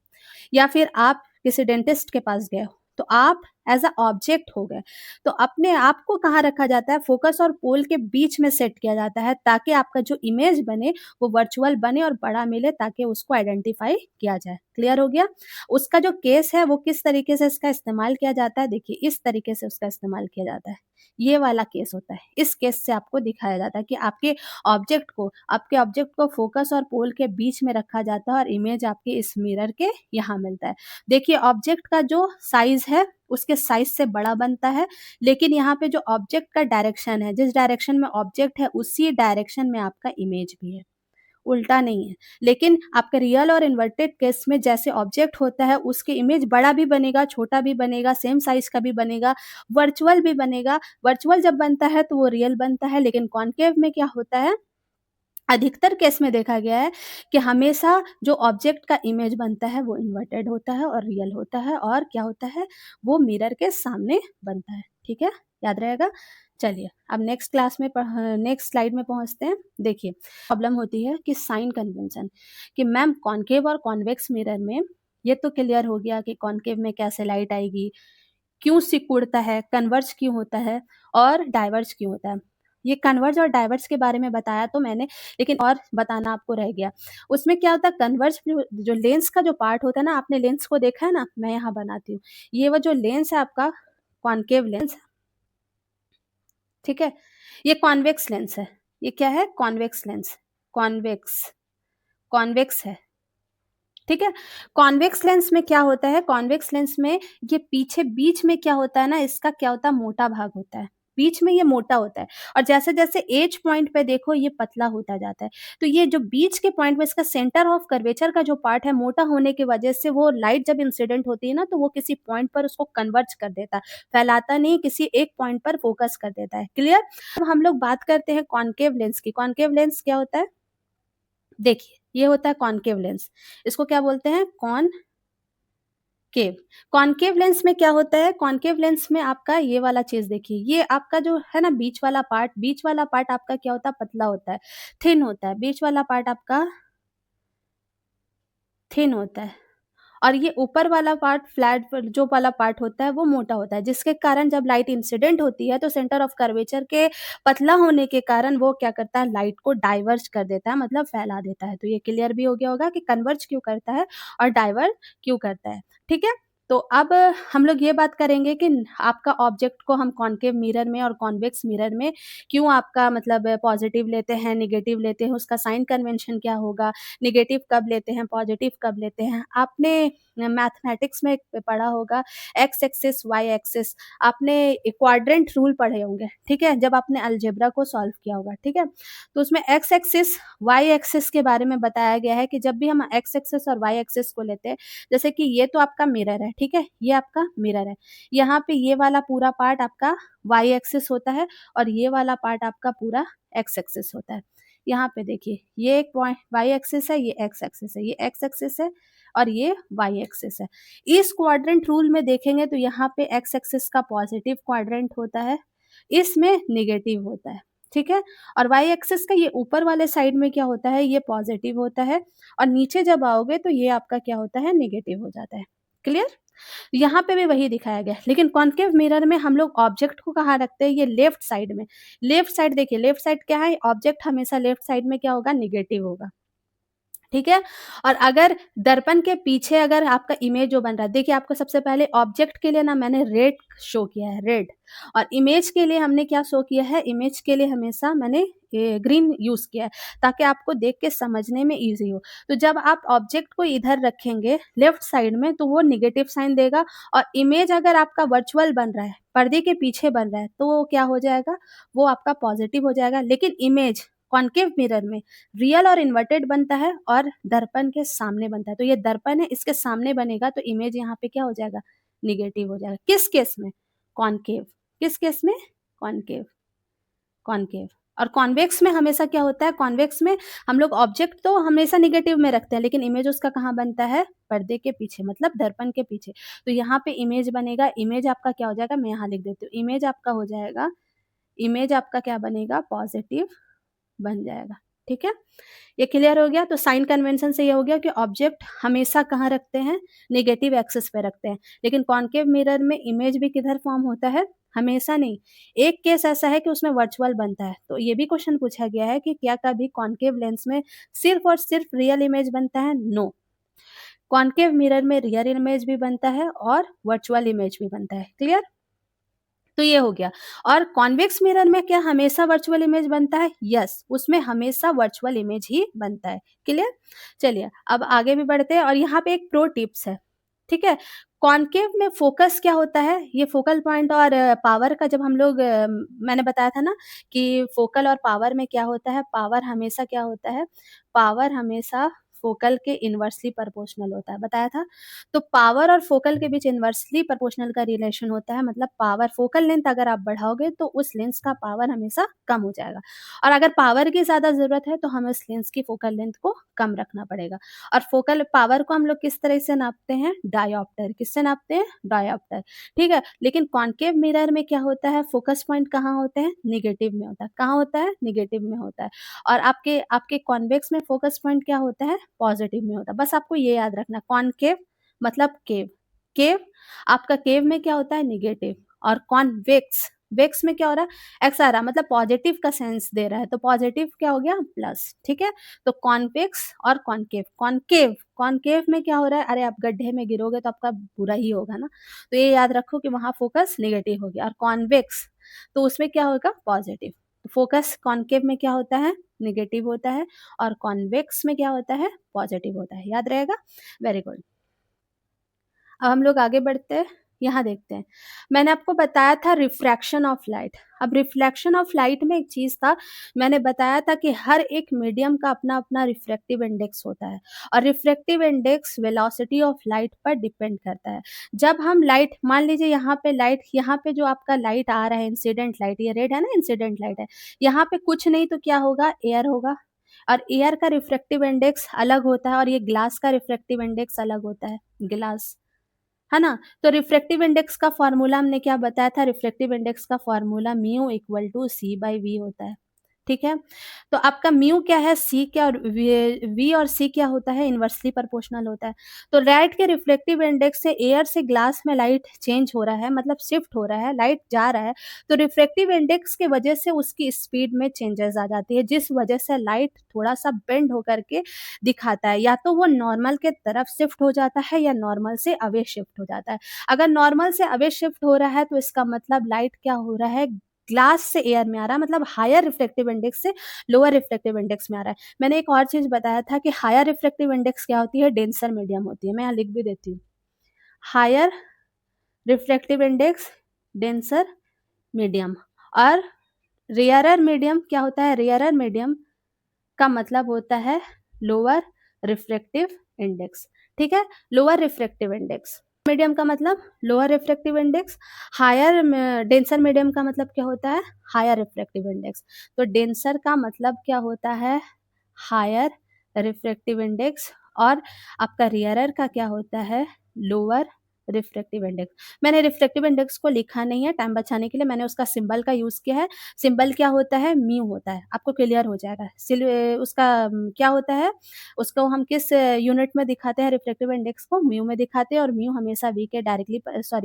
या फिर आप किसी डेंटिस्ट के पास गए हो, तो आप एज़ अ ऑब्जेक्ट हो गए। तो अपने आप को कहाँ रखा जाता है? फ़ोकस और पोल के बीच में सेट किया जाता है ताकि आपका जो इमेज बने, वो वर्चुअल बने और बड़ा मिले ताकि उसको आइडेंटिफ़ाई किया जाए। क्लियर हो गया? उसका जो केस है वो किस तरीके से इसका इस्तेमाल किया जाता है, देखिए इस तरीके से उसका इस्तेमाल किया जाता है। ये वाला केस होता है। इस केस से आपको दिखाया जाता है कि आपके ऑब्जेक्ट को फ़ोकस और पोल के बीच में रखा जाता है और इमेज आपके इस मिरर के यहाँ मिलता है। देखिए ऑब्जेक्ट का जो साइज़ है, उसके साइज़ से बड़ा बनता है, लेकिन यहाँ पे जो ऑब्जेक्ट का डायरेक्शन है, जिस डायरेक्शन में ऑब्जेक्ट है, उसी डायरेक्शन में आपका इमेज भी है, उल्टा नहीं है। लेकिन आपके रियल और इन्वर्टेड केस में जैसे ऑब्जेक्ट होता है, उसकी इमेज बड़ा भी बनेगा, छोटा भी बनेगा, सेम साइज़ का भी बनेगा, वर्चुअल भी बनेगा। वर्चुअल जब बनता है, तो वो रियल बनता है, लेकिन कॉन्केव में क्या होता है, अधिकतर केस में देखा गया है कि हमेशा जो ऑब्जेक्ट का इमेज बनता है वो इन्वर्टेड होता है और रियल होता है और क्या होता है, वो मिरर के सामने बनता है, ठीक है? याद रहेगा? चलिए, अब नेक्स्ट स्लाइड में पहुँचते हैं। देखिए, प्रॉब्लम होती है कि साइन कन्वेंशन कि मैम कॉन्केव और कॉन्वेक्स मिरर में ये तो क्लियर हो गया कि कॉन्केव में कैसे लाइट आएगी, क्यों सिकुड़ता है, कन्वर्ज क्यों होता है और डाइवर्ज क्यों होता है। ये कन्वर्ज और डाइवर्ज के बारे में बताया तो मैंने, लेकिन और बताना आपको रह गया। उसमें क्या होता है, कन्वर्ज जो लेंस का जो पार्ट होता है ना, आपने लेंस को देखा है ना? मैं यहाँ बनाती हूँ। ये वो जो लेंस है आपका, कॉन्केव लेंस, ठीक है? ये कॉन्वेक्स लेंस है। ये क्या है? Convex lens. कॉन्वेक्स, कॉन्वेक्स है। ठीक है? कॉन्वेक्स लेंस में क्या होता है, कॉन्वेक्स लेंस में ये पीछे बीच में क्या होता है ना, इसका क्या होता है, मोटा भाग होता है। बीच में ये मोटा होता है और जैसे-जैसे एज पॉइंट पे देखो ये पतला होता जाता है। तो ये जो बीच के पॉइंट में इसका सेंटर ऑफ कर्वेचर का जो पार्ट है, मोटा होने की वजह से वो लाइट जब इंसिडेंट होती है ना, तो वो किसी पॉइंट पर उसको कन्वर्ज कर देता है। फैलाता नहीं, किसी एक पॉइंट पर फ़ोकस कर देता है। क्लियर? अब हम लोग बात करते हैं कॉन्केव लेंस की। कॉन्केव लेंस क्या होता है? देखिए, ये होता है कॉन्केव लेंस। इसको क्या बोलते हैं? कॉनकेव। कॉन्केव लेंस में क्या होता है? कॉन्केव लेंस में आपका ये वाला चीज़ देखिए, ये आपका जो है ना बीच वाला पार्ट आपका क्या होता है? पतला होता है, थिन होता है। बीच वाला पार्ट आपका थिन होता है। और ये ऊपर वाला पार्ट फ्लैट पर जो वाला पार्ट होता है वो मोटा होता है, जिसके कारण जब लाइट इंसिडेंट होती है तो सेंटर ऑफ कर्वेचर के पतला होने के कारण वो क्या करता है, लाइट को डाइवर्ज कर देता है, मतलब फैला देता है। तो ये क्लियर भी हो गया होगा कि कन्वर्ज क्यों करता है और डाइवर्ज क्यों करता है, ठीक है? तो अब हम लोग ये बात करेंगे कि आपका ऑब्जेक्ट को हम कॉन्केव मिरर में और कॉन्वेक्स मिरर में क्यों आपका मतलब पॉजिटिव लेते हैं, नेगेटिव लेते हैं, उसका साइन कन्वेंशन क्या होगा, नेगेटिव कब लेते हैं, पॉजिटिव कब लेते हैं। आपने मैथमेटिक्स में पढ़ा होगा एक्स एक्सिस, वाई एक्सिस, आपने क्वाड्रेंट रूल पढ़े होंगे, ठीक है? जब आपने अलजेब्रा को सॉल्व किया होगा, ठीक है? तो उसमें एक्स एक्सिस, वाई एक्सिस के बारे में बताया गया है कि जब भी हम एक्स एक्सिस और वाई एक्सिस को लेते हैं, जैसे कि ये तो आपका मिरर है, ठीक है? ये आपका मिरर है। यहाँ पे ये वाला पूरा पार्ट आपका वाई एक्सिस होता है और ये वाला पार्ट आपका पूरा एक्स एक्सिस होता है। यहाँ पे देखिए, ये एक पॉइंट वाई एक्सिस है, ये एक्स एक्सिस है, ये एक्स एक्सिस है और ये वाई एक्सिस है। इस क्वाड्रेंट रूल में देखेंगे तो यहाँ पे एक्स एक्सिस का पॉजिटिव क्वाड्रेंट होता है, इसमें नेगेटिव होता है, ठीक है? और वाई एक्सिस का ये ऊपर वाले साइड में क्या होता है, ये पॉजिटिव होता है और नीचे जब आओगे तो ये आपका क्या होता है, नेगेटिव हो जाता है। क्लियर? यहाँ पे भी वही दिखाया गया है, लेकिन कॉन्केव मिरर में हम लोग ऑब्जेक्ट को कहाँ रखते हैं, ये लेफ्ट साइड में। लेफ्ट साइड देखिए, लेफ्ट साइड क्या है, ऑब्जेक्ट हमेशा लेफ्ट साइड में क्या होगा, नेगेटिव होगा। ठीक है? और अगर दर्पण के पीछे अगर आपका इमेज जो बन रहा है, देखिए आपको सबसे पहले ऑब्जेक्ट के लिए ना मैंने रेड शो किया है, रेड, और इमेज के लिए हमने क्या शो किया है, इमेज के लिए हमेशा मैंने ग्रीन यूज़ किया है, ताकि आपको देख के समझने में ईज़ी हो। तो जब आप ऑब्जेक्ट को इधर रखेंगे लेफ्ट साइड में, तो वो नेगेटिव साइन देगा, और इमेज अगर आपका वर्चुअल बन रहा है, पर्दे के पीछे बन रहा है, तो वो क्या हो जाएगा, वो आपका पॉज़िटिव हो जाएगा। लेकिन इमेज कॉन्केव मिरर में रियल और इन्वर्टेड बनता है और दर्पण के सामने बनता है। तो ये दर्पण है, इसके सामने बनेगा, तो इमेज यहाँ पे क्या हो जाएगा, निगेटिव हो जाएगा। किस केस में, कॉन्केव, किस केस में, कॉन्केव, कॉन्केव। और कॉन्वेक्स में हमेशा क्या होता है, कॉन्वेक्स में हम लोग ऑब्जेक्ट तो हमेशा निगेटिव में रखते हैं, लेकिन इमेज उसका कहाँ बनता है, पर्दे के पीछे, मतलब दर्पण के पीछे। तो यहाँ पे इमेज बनेगा, इमेज आपका क्या हो जाएगा, मैं यहाँ लिख देती हूँ, इमेज आपका हो जाएगा, इमेज आपका क्या बनेगा, पॉजिटिव बन जाएगा। ठीक है, ये क्लियर हो गया। तो साइन कन्वेंशन से ये हो गया कि ऑब्जेक्ट हमेशा कहाँ रखते हैं, नेगेटिव एक्सिस पे रखते हैं, लेकिन कॉन्केव मिरर में इमेज भी किधर फॉर्म होता है, हमेशा नहीं। एक केस ऐसा है कि उसमें वर्चुअल बनता है, तो ये भी क्वेश्चन पूछा गया है कि क्या कभी कॉन्केव लेंस में सिर्फ और सिर्फ रियल इमेज बनता है, नो। कॉन्केव मिरर में रियल इमेज भी बनता है और वर्चुअल इमेज भी बनता है। क्लियर, तो ये हो गया। और कॉन्वेक्स मिरर में क्या हमेशा वर्चुअल इमेज बनता है, यस, उसमें हमेशा वर्चुअल इमेज ही बनता है। क्लियर, चलिए अब आगे भी बढ़ते हैं, और यहाँ पे एक प्रो टिप्स है। ठीक है, कॉन्केव में फोकस क्या होता है, ये फोकल पॉइंट और पावर का जब हम लोग मैंने बताया था ना कि फोकल और पावर में क्या होता है, पावर हमेशा क्या होता है, पावर हमेशा फोकल के इन्वर्सली प्रोपोर्शनल होता है, बताया था। तो पावर और फोकल के बीच इन्वर्सली प्रोपोर्शनल का रिलेशन होता है, मतलब पावर, फोकल लेंथ अगर आप बढ़ाओगे तो उस लेंस का पावर हमेशा कम हो जाएगा, और अगर पावर की ज़्यादा ज़रूरत है तो हमें उस लेंस की फोकल लेंथ को कम रखना पड़ेगा। और फोकल पावर को हम लोग किस तरह से नापते हैं, डायोप्टर, किससे नापते हैं, डायोप्टर। ठीक है, लेकिन कॉन्केव मिरर में क्या होता है, फोकस पॉइंट कहाँ होते हैं, निगेटिव में होता है, कहाँ होता है, निगेटिव में होता है, और आपके आपके कॉन्वेक्स में फोकस पॉइंट क्या होता है, पॉजिटिव में होता है। बस आपको ये याद रखना, कॉन्केव मतलब केव, केव आपका केव में क्या होता है, निगेटिव, और कॉन्वेक्स, वेक्स में क्या हो रहा है, एक्स आ रहा, मतलब पॉजिटिव का सेंस दे रहा है, तो पॉजिटिव क्या हो गया, प्लस। ठीक है, तो कॉन्वेक्स और कॉन्केव, कॉन्केव, कॉन्केव में क्या हो रहा है, अरे आप गड्ढे में गिरोगे तो आपका बुरा ही होगा ना, तो ये याद रखो कि वहां फोकस निगेटिव हो गया, और कॉन्वेक्स तो उसमें क्या होगा, पॉजिटिव। तो फोकस कॉन्केव में क्या होता है, निगेटिव होता है, और कॉन्वेक्स में क्या होता है, पॉजिटिव होता है, याद रहेगा, वेरी गुड। अब हम लोग आगे बढ़ते हैं, यहाँ देखते हैं, मैंने आपको बताया था रिफ्रैक्शन ऑफ लाइट। अब रिफ्लेक्शन ऑफ लाइट में एक चीज़ था, मैंने बताया था कि हर एक मीडियम का अपना अपना रिफ्रैक्टिव इंडेक्स होता है, और refractive index velocity of light पर डिपेंड करता है। जब हम लाइट, मान लीजिए यहाँ पे लाइट, यहाँ पे जो आपका लाइट आ रहा है, इंसिडेंट लाइट, ये रेड है ना, इंसिडेंट लाइट है, यहाँ पे कुछ नहीं तो क्या होगा, एयर होगा, और एयर का रिफ्रैक्टिव इंडेक्स अलग होता है, और ये ग्लास का रिफ्रैक्टिव इंडेक्स अलग होता है, ग्लास, है ना। तो रिफ्रैक्टिव इंडेक्स का फॉर्मूला हमने क्या बताया था, रिफ्रैक्टिव इंडेक्स का formula mu equal to C by V होता है। ठीक है, तो आपका म्यू क्या है, सी क्या, और वी और सी क्या होता है, इन्वर्सली प्रोपोर्शनल होता है। तो लाइट के रिफ्लेक्टिव इंडेक्स से एयर से ग्लास में लाइट चेंज हो रहा है, मतलब शिफ्ट हो रहा है, लाइट जा रहा है, तो रिफ्लेक्टिव इंडेक्स के वजह से उसकी स्पीड में चेंजेस आ जाती है, जिस वजह से लाइट थोड़ा सा बेंड होकर के दिखाता है, या तो वो नॉर्मल के तरफ शिफ्ट हो जाता है या नॉर्मल से अवे शिफ्ट हो जाता है। अगर नॉर्मल से अवे शिफ्ट हो रहा है तो इसका मतलब लाइट क्या हो रहा है, ग्लास से एयर में आ रहा है, मतलब हायर रिफ्लेक्टिव इंडेक्स से लोअर रिफ्लेक्टिव इंडेक्स में आ रहा है। मैंने एक और चीज बताया था कि हायर रिफ्लेक्टिव इंडेक्स क्या होती है, डेंसर मीडियम होती है, मैं यहाँ लिख भी देती हूँ, higher reflective index, denser medium. और रेयरर मीडियम क्या होता है, रेयरर मीडियम का मतलब होता है लोअर रिफ्रैक्टिव इंडेक्स। ठीक है, लोअर रिफ्रैक्टिव इंडेक्स, मीडियम का मतलब lower refractive index, higher denser medium का मतलब क्या होता है, हायर रिफ्रैक्टिव इंडेक्स। तो डेंसर का मतलब क्या होता है, हायर रिफ्रैक्टिव इंडेक्स, और आपका रेयरर का क्या होता है, लोअर रिफ्रैक्टिव इंडेक्स, मैंने रिफ्रैक्टिव इंडेक्स को लिखा नहीं है टाइम बचाने के लिए, मैंने उसका सिंबल का यूज़ किया है। सिंबल क्या होता है? म्यू होता है, आपको क्लियर हो जाएगा। उसका क्या होता है? उसको हम किस यूनिट में दिखाते हैं रिफ्रैक्टिव इंडेक्स को? म्यू में दिखाते हैं और म्यू हमेशा वी के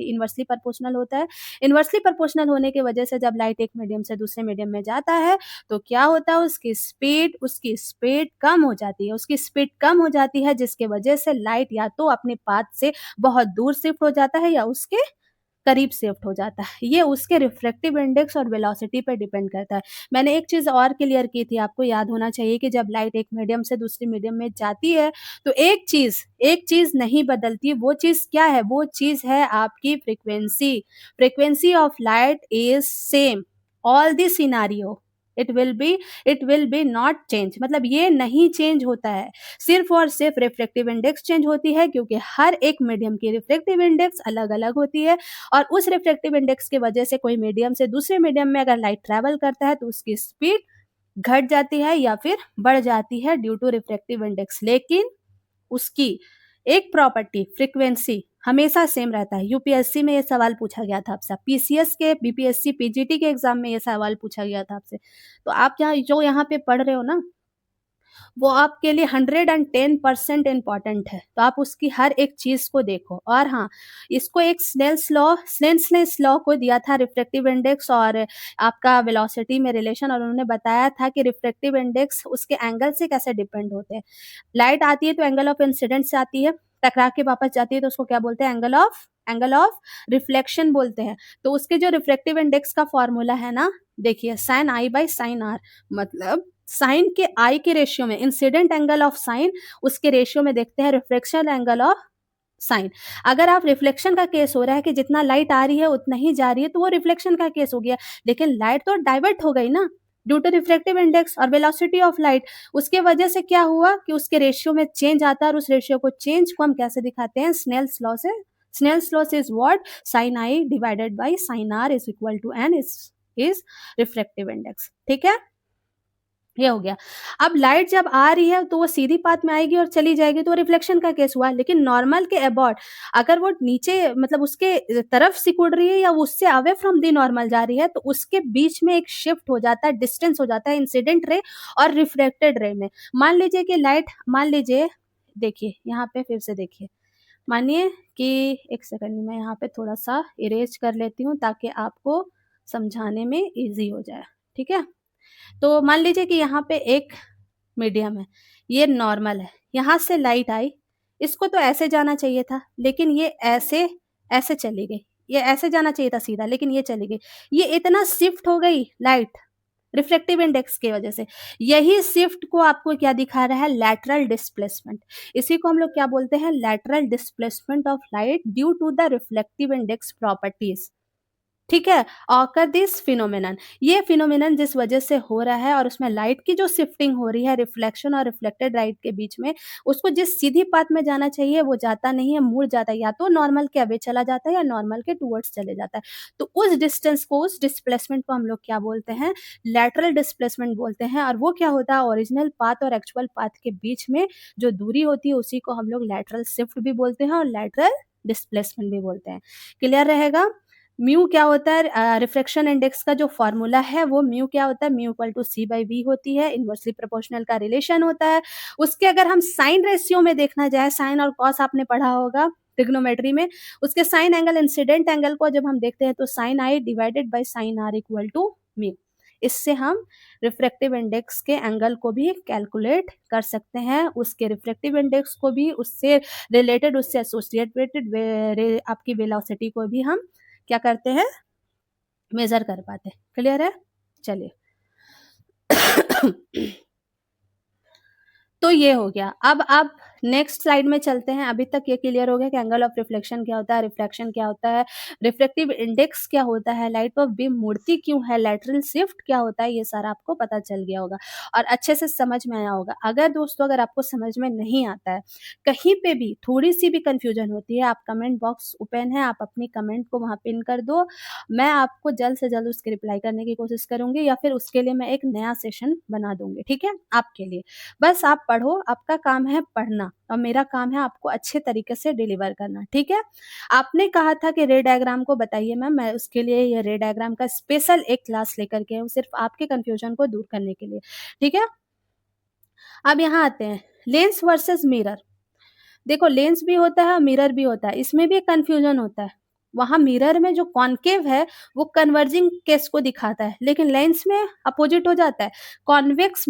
इनवर्सली प्रोपोर्शनल होता है। इनवर्सली प्रोपोर्शनल होने की वजह से जब लाइट एक मीडियम से दूसरे मीडियम में जाता है, तो क्या होता है? उसकी स्पीड कम हो जाती है, उसकी स्पीड कम हो जाती है जिसकी वजह से लाइट या तो अपने पाथ से बहुत दूर शिफ्ट हो जाता है या उसके करीब शिफ्ट हो जाता है। ये उसके रिफ्रैक्टिव इंडेक्स और वेलोसिटी पे डिपेंड करता है। मैंने एक चीज़ और क्लियर की थी, आपको याद होना चाहिए कि जब लाइट एक मीडियम से दूसरे मीडियम में जाती है, तो एक चीज़ नहीं बदलती, वो चीज़ क्या है? वो चीज़ है आपकी frequency. Frequency of light is same all the scenario. It will be it will be not change, मतलब ये नहीं चेंज होता है। सिर्फ़ और सिर्फ़ रिफ्रैक्टिव इंडेक्स चेंज होती है, क्योंकि हर एक मीडियम की रिफ्रैक्टिव इंडेक्स अलग-अलग होती है और उस रिफ्रैक्टिव इंडेक्स की वजह से कोई मीडियम से दूसरे मीडियम में अगर लाइट ट्रैवल करता है, तो उसकी स्पीड घट जाती है या फिर बढ़ जाती है ड्यू टू रिफ्रैक्टिव इंडेक्स। लेकिन उसकी एक प्रॉपर्टी फ्रीक्वेंसी हमेशा सेम रहता है। यूपीएससी में ये सवाल पूछा गया था आपसे, पीसीएस के, बीपीएससी, पीजीटी के एग्ज़ाम में ये सवाल पूछा गया था आपसे। तो आप यहाँ पे पढ़ रहे हो ना, वो आपके लिए 110% इम्पोर्टेंट है। तो आप उसकी हर एक चीज़ को देखो। और हाँ, इसको एक स्नेल्स लॉ को दिया था रिफ्रैक्टिव इंडेक्स और आपका वेलोसिटी में रिलेशन, और उन्होंने बताया था कि रिफ्रैक्टिव इंडेक्स उसके एंगल से कैसे डिपेंड होते हैं। लाइट आती है तो एंगल ऑफ इंसिडेंट से आती है, टकरा के वापस जाती है तो उसको क्या बोलते हैं? एंगल ऑफ रिफ्लेक्शन बोलते हैं। तो उसके जो रिफ्रैक्टिव इंडेक्स का फ़ॉर्मूला है ना, देखिए sin I by sin R, मतलब साइन के आई के रेशियो में इंसिडेंट एंगल ऑफ साइन, उसके रेशियो में देखते हैं रिफ्लेक्शन एंगल ऑफ साइन। अगर आप रिफ्लेक्शन का केस हो रहा है कि जितना लाइट आ रही है उतना ही जा रही है, तो वो रिफ्लेक्शन का केस हो गया। लेकिन लाइट तो डाइवर्ट हो गई ना ड्यू टू रिफ्रैक्टिव इंडेक्स और वेलोसिटी ऑफ लाइट। उसके वजह से क्या हुआ कि उसके रेशियो में चेंज आता है, और उस रेशियो को हम कैसे दिखाते हैं? स्नेल्स लॉ से। Snell's law is what? Sine I divided by sine R is equal to N is refractive index. ठीक है, ये हो गया। अब लाइट जब आ रही है तो वो सीधी पाथ में आएगी और चली जाएगी, तो रिफ्लेक्शन का केस हुआ। लेकिन नॉर्मल के अबॉट अगर वो नीचे, मतलब उसके तरफ सिकुड़ रही है या उससे अवे फ्रॉम दी नॉर्मल जा रही है, तो उसके बीच में एक शिफ्ट हो जाता है, डिस्टेंस हो जाता है इंसिडेंट रे और रिफ्लेक्टेड रे में। मान लीजिए, देखिए यहाँ पे फिर से देखिए, मानिए कि एक सेकंड मैं यहाँ पे थोड़ा सा इरेज कर लेती हूँ ताकि आपको समझाने में ईजी हो जाए। ठीक है, तो मान लीजिए कि यहाँ पे एक मीडियम है, ये नॉर्मल है, यहाँ से लाइट आई, इसको तो ऐसे जाना चाहिए था, लेकिन ये ऐसे ऐसे चली गई। ये ऐसे जाना चाहिए था सीधा, लेकिन ये चली गई। ये इतना शिफ्ट हो गई लाइट रिफ्लेक्टिव इंडेक्स की वजह से। यही शिफ्ट को आपको क्या दिखा रहा है? Lateral displacement. इसी को हम लोग क्या बोलते हैं? Lateral displacement of light due to the reflective index properties. ठीक है, ऑकर दिस फिनोमेनन, ये फिनोमेनन जिस वजह से हो रहा है और उसमें लाइट की जो शिफ्टिंग हो रही है रिफ्लेक्शन और रिफ्लेक्टेड लाइट के बीच में, उसको जिस सीधी पाथ में जाना चाहिए वो जाता नहीं है, मुड़ जाता है, या तो नॉर्मल के अवे चला जाता है या नॉर्मल के टुवर्ड्स चले जाता है। तो उस डिस्टेंस को, उस डिस्प्लेसमेंट को हम लोग क्या बोलते हैं? लैटरल डिस्प्लेसमेंट बोलते हैं। और वो क्या होता है? ओरिजिनल पाथ और एक्चुअल पाथ के बीच में जो दूरी होती है उसी को हम लोग लैटरल शिफ्ट भी बोलते हैं और लैटरल डिस्प्लेसमेंट भी बोलते हैं। क्लियर रहेगा? म्यू क्या होता है? रिफ्रैक्शन इंडेक्स का जो फॉर्मूला है वो म्यू क्या होता है? Mu equal to C by V होती है, इनवर्सली प्रोपोर्शनल का रिलेशन होता है। उसके अगर हम साइन रेशियो में देखना जाए, साइन और कॉस आपने पढ़ा होगा ट्रिग्नोमेट्री में, उसके साइन एंगल इंसिडेंट एंगल को जब हम देखते हैं तो sine I divided by sine R equal to mu. इससे हम रिफ्रैक्टिव इंडेक्स के एंगल को भी कैलकुलेट कर सकते हैं, उसके रिफ्रैक्टिव इंडेक्स को भी, उससे रिलेटेड, उससे एसोसिएटेड आपकी वेलोसिटी को भी हम क्या करते हैं? मेजर कर पाते हैं। क्लियर है? चलिए तो ये हो गया। अब आप नेक्स्ट स्लाइड में चलते हैं। अभी तक ये क्लियर हो गया कि एंगल ऑफ रिफ्लेक्शन क्या होता है, रिफ्रैक्शन क्या होता है, रिफ्रैक्टिव इंडेक्स क्या होता है, लाइट ऑफ बीम मुड़ती क्यों है, लैटरल शिफ्ट क्या होता है, ये सारा आपको पता चल गया होगा और अच्छे से समझ में आया होगा। अगर दोस्तों, अगर आपको समझ में नहीं आता है, कहीं पे भी थोड़ी सी भी कंफ्यूजन होती है, आप कमेंट बॉक्स ओपन है, आप अपनी कमेंट को वहाँ पिन कर दो। मैं आपको जल्द से जल्द उसकी रिप्लाई करने की कोशिश करूँगी, या फिर उसके लिए मैं एक नया सेशन बना दूँगी। ठीक है? आपके लिए। बस आप पढ़ो, आपका काम है पढ़ना। और मेरा काम है आपको अच्छे तरीके से डिलीवर करना, ठीक है? आपने कहा था कि रे डायग्राम को बताइए मैम, मैं उसके लिए ये रे डायग्राम का स्पेशल एक क्लास लेकर के आई हूँ, सिर्फ़ आपके कन्फ्यूज़न को दूर करने के लिए, ठीक है? अब यहाँ आते हैं, लेंस वर्सेस मिरर। देखो लेंस भी होता है और मिरर भी होता है, इसमें भी एक कन्फ्यूज़न होता है। वहाँ मिरर में जो कॉन्केव है, वो कन्वर्जिंग केस को दिखाता है, लेकिन लेंस में अपोज़िट हो जाता है। कॉन्वेक्स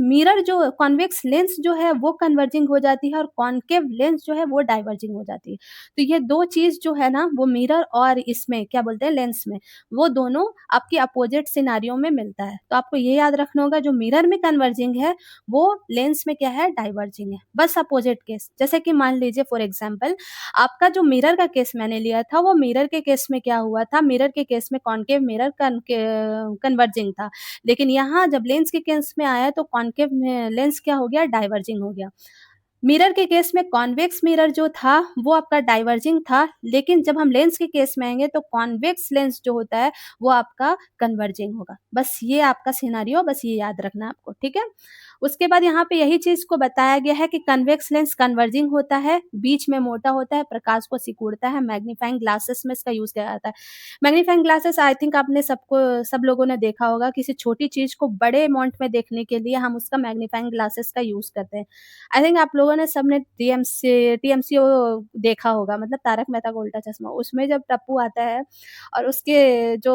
लेंस जो है वो कन्वर्जिंग हो जाती है और कॉन्केव लेंस जो है वो डाइवर्जिंग हो जाती है। तो ये 2 चीज़ जो है ना वो मिरर और इसमें क्या बोलते हैं लेंस में, वो दोनों आपकी अपोज़िट सिनेरियो में मिलता है। तो आपको ये याद रखना होगा जो मिरर में कन्वर्जिंग है वो लेंस में क्या है डाइवर्जिंग है, बस अपोजिट केस। जैसे कि मान लीजिए फॉर एग्जांपल आपका जो मिरर का केस मैंने लिया था वो मिरर के केस में क्या हुआ था, मिरर के केस में कॉन्केव मिरर कन्वर्जिंग था, लेकिन यहाँ जब लेंस के केस में आया तो कॉन्केव में लेंस क्या हो गया डाइवर्जिंग हो गया। मिरर के केस में कॉन्वेक्स मिरर जो था वो आपका डाइवर्जिंग था, लेकिन जब हम लेंस के केस में आएँगे तो कॉन्वेक्स लेंस जो होता है वो आपका कन्वर्जिंग होगा। बस ये आपका सिनेरियो, बस ये याद रखना है आपको, ठीक है? उसके बाद यहाँ पे यही चीज़ को बताया गया है कि कन्वेक्स लेंस कन्वर्जिंग होता है, बीच में मोटा होता है, प्रकाश को सिकुड़ता है, मैग्नीफाइंग ग्लासेस में इसका यूज़ किया जाता है। मैग्नीफाइंग ग्लासेस आई थिंक आपने सब लोगों ने देखा होगा, किसी छोटी चीज़ को बड़े अमाउंट में देखने के लिए हम उसका मैग्नीफाइंग ग्लासेस का यूज़ करते हैं। आई थिंक आप लोगों ने सबने टीएमसी देखा होगा, मतलब तारक मेहता का उल्टा चश्मा, उसमें जब टप्पू आता है और उसके जो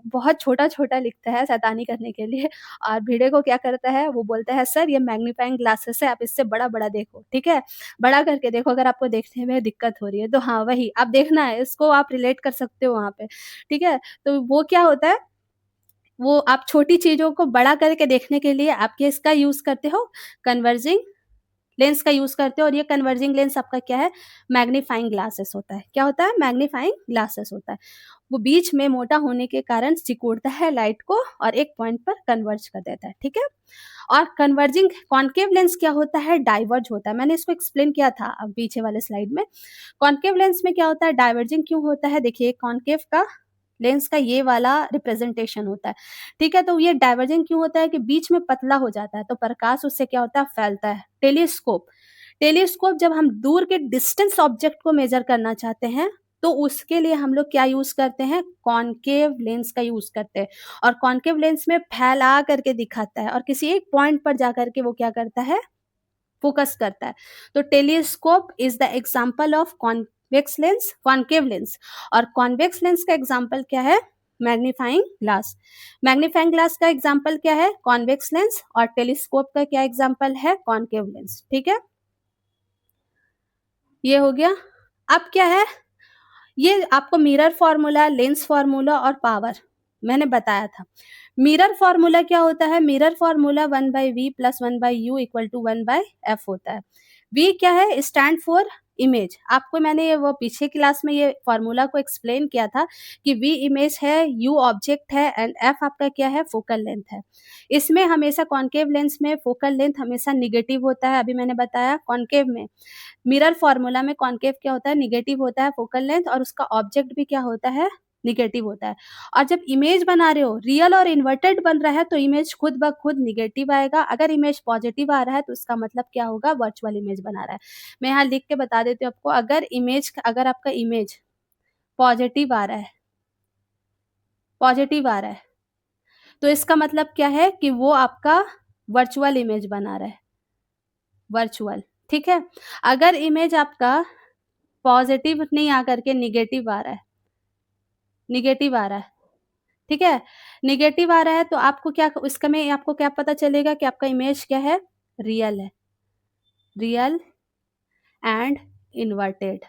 बहुत छोटा-छोटा लिखता है शैतानी करने के लिए और भिड़े को क्या करता है, वो बोलता है सर ये मैग्नीफाइंग ग्लासेस है, आप इससे बड़ा-बड़ा देखो, ठीक है? बड़ा करके देखो अगर आपको देखने में दिक्कत हो रही है, तो हाँ, वही आप देखना है, इसको आप रिलेट कर सकते हो वहाँ पे, ठीक है? तो वो क्या होता है, वो आप छोटी चीज़ों को बड़ा करके देखने के लिए आप किसका यूज़ करते हो, कन्वर्जिंग लेंस का यूज़ करते हो और ये कन्वर्जिंग लेंस आपका क्या है, मैग्नीफाइंग ग्लासेस होता है। क्या होता है? मैग्नीफाइंग ग्लासेस होता है। वो बीच में मोटा होने के कारण सिकुड़ता है लाइट को और एक पॉइंट पर कन्वर्ज कर देता है, ठीक है? और कन्वर्जिंग कॉन्केव लेंस क्या होता है, डाइवर्ज होता है। मैंने इसको एक्सप्लेन किया था पीछे वाले स्लाइड में। कॉन्केव लेंस में क्या होता है, डाइवर्जिंग क्यों होता है? देखिए कॉन्केव का लेंस का ये वाला रिप्रेजेंटेशन होता है, ठीक है? तो ये डाइवर्जिंग क्यों होता है कि बीच में पतला हो जाता है, तो प्रकाश उससे क्या होता है, फैलता है। टेलीस्कोप जब हम दूर के डिस्टेंस ऑब्जेक्ट को मेज़र करना चाहते हैं, तो उसके लिए हम लोग क्या यूज़ करते हैं, कॉन्केव लेंस का यूज़ करते हैं और कॉन्केव लेंस में फैला करके दिखाता है और किसी एक पॉइंट पर जाकर के वो क्या करता है, फ़ोकस करता है। तो telescope is the example of concave lens और कॉन्वेक्स लेंस का एग्ज़ाम्पल क्या है, मैग्नीफाइंग ग्लास। मैग्नीफाइंग ग्लास का एग्ज़ाम्पल क्या है, कॉन्वेक्स लेंस और टेलीस्कोप का क्या एग्ज़ाम्पल है, कॉन्केव लेंस, ठीक है? ये हो गया। अब क्या है, ये आपको मिरर फ़ॉर्मूला, लेंस फ़ॉर्मूला और पावर मैंने बताया था। मिरर फ़ॉर्मूला क्या होता है? Mirror formula 1/v + 1/u = 1/f होता है। v क्या है? Stand for image. आपको मैंने वो पीछे क्लास में ये फ़ॉर्मूला को एक्सप्लेन किया था कि v इमेज है, u ऑब्जेक्ट है एंड f आपका क्या है? फोकल लेंथ है। इसमें हमेशा कॉन्केव लेंस में फोकल लेंथ हमेशा नेगेटिव होता है, अभी मैंने बताया। कॉन्केव में मिरर फ़ॉर्मूला में कॉन्केव क्या होता है, नेगेटिव होता है फोकल लेंथ और उसका ऑब्जेक्ट भी क्या होता है, नेगेटिव होता है। और जब इमेज बना रहे हो, रियल और इन्वर्टेड बन रहा है तो इमेज खुद ब खुद नेगेटिव आएगा। अगर इमेज पॉजिटिव आ रहा है तो इसका मतलब क्या होगा, वर्चुअल इमेज बना रहा है। मैं यहाँ लिख के बता देती हूँ आपको, अगर आपका इमेज पॉजिटिव आ रहा है पॉजिटिव आ रहा है, तो इसका मतलब क्या है कि वो आपका वर्चुअल इमेज बना रहा है, वर्चुअल, ठीक है? अगर इमेज आपका पॉजिटिव नहीं आकर के नेगेटिव आ रहा है, नेगेटिव आ रहा है, ठीक है? नेगेटिव आ रहा है तो आपको क्या, इसका में आपको क्या पता चलेगा कि आपका इमेज क्या है, रियल है, रियल एंड इन्वर्टेड।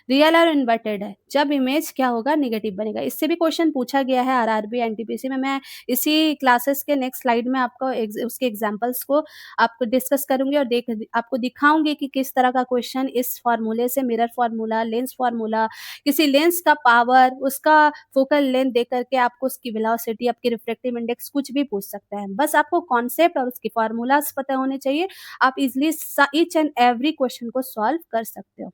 रियल और इन्वर्टेड है, जब इमेज क्या होगा, नेगेटिव बनेगा। इससे भी क्वेश्चन पूछा गया है आरआरबी एनटीपीसी में। मैं इसी क्लासेस के नेक्स्ट स्लाइड में आपको उसके एग्जांपल्स को आपको डिस्कस करूंगी और आपको दिखाऊंगी कि किस तरह का क्वेश्चन इस फॉर्मूले से, मिरर फॉर्मूला, लेंस फॉर्मूला, किसी लेंस का पावर, उसका फोकल लेंथ दे करके आपको उसकी वेलोसिटी, आपकी रिफ्रैक्टिव इंडेक्स कुछ भी पूछ सकता है। बस आपको कॉन्सेप्ट और उसकी फॉर्मूलाज पता होने चाहिए, आप easily each and every question को सॉल्व कर सकते हो।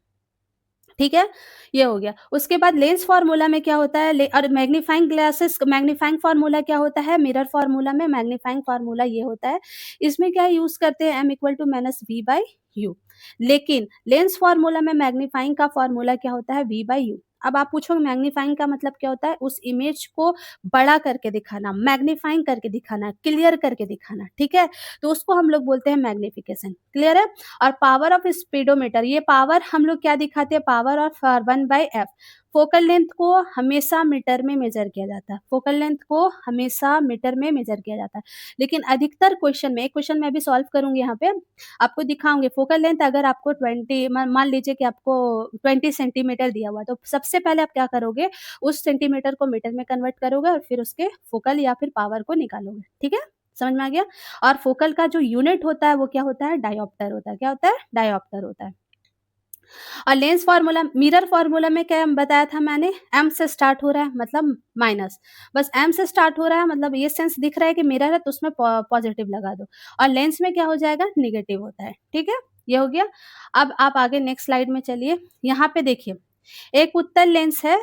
ठीक है? ये हो गया। उसके बाद लेंस फ़ॉर्मूला में क्या होता है और मैग्नीफाइंग फ़ॉर्मूला क्या होता है? मिरर फ़ॉर्मूला में मैग्नीफाइंग फ़ॉर्मूला ये होता है। इसमें क्या यूज़ करते हैं m equal to minus v by u। लेकिन लेंस फ़ॉर्मूला में मैग्नीफाइंग का फ़ॉर्मूला क्या होता है? v by u। अब आप पूछोगे मैग्नीफाइंग का मतलब क्या होता है? उस इमेज को बड़ा करके दिखाना, मैग्नीफाइंग करके दिखाना, क्लियर करके दिखाना, ठीक है? तो उसको हम लोग बोलते हैं मैग्निफिकेशन, क्लियर है? और पावर ऑफ स्पीडोमीटर, ये पावर हम लोग क्या दिखाते हैं? Power of 1/f। Focal length को हमेशा मीटर में मेजर किया जाता है, फोकल लेंथ को हमेशा मीटर में मेजर किया जाता है। लेकिन अधिकतर क्वेश्चन में, एक क्वेश्चन मैं भी सॉल्व करूंगी यहाँ पे, आपको दिखाऊंगी फोकल लेंथ अगर आपको 20 मान लीजिए कि आपको 20 सेंटीमीटर दिया हुआ, तो सबसे पहले आप क्या करोगे? उस सेंटीमीटर को मीटर में कन्वर्ट करोगे और फिर उसके फोकल या फिर पावर को निकालोगे, ठीक है? समझ में आ गया? और फोकल का जो यूनिट होता है वो क्या होता है? डायोप्टर होता है। क्या होता है? डायोप्टर होता है। और लेंस फार्मूला, मिरर फार्मूला में क्या बताया था मैंने? एम से स्टार्ट हो रहा है मतलब माइनस, बस एम से स्टार्ट हो रहा है मतलब ये सेंस दिख रहा है कि मिरर है तो उसमें पॉजिटिव लगा दो, और लेंस में क्या हो जाएगा? निगेटिव होता है, ठीक है? ये हो गया। अब आप आगे नेक्स्ट स्लाइड में चलिए। यहाँ पे देखिए, एक उत्तल लेंस है,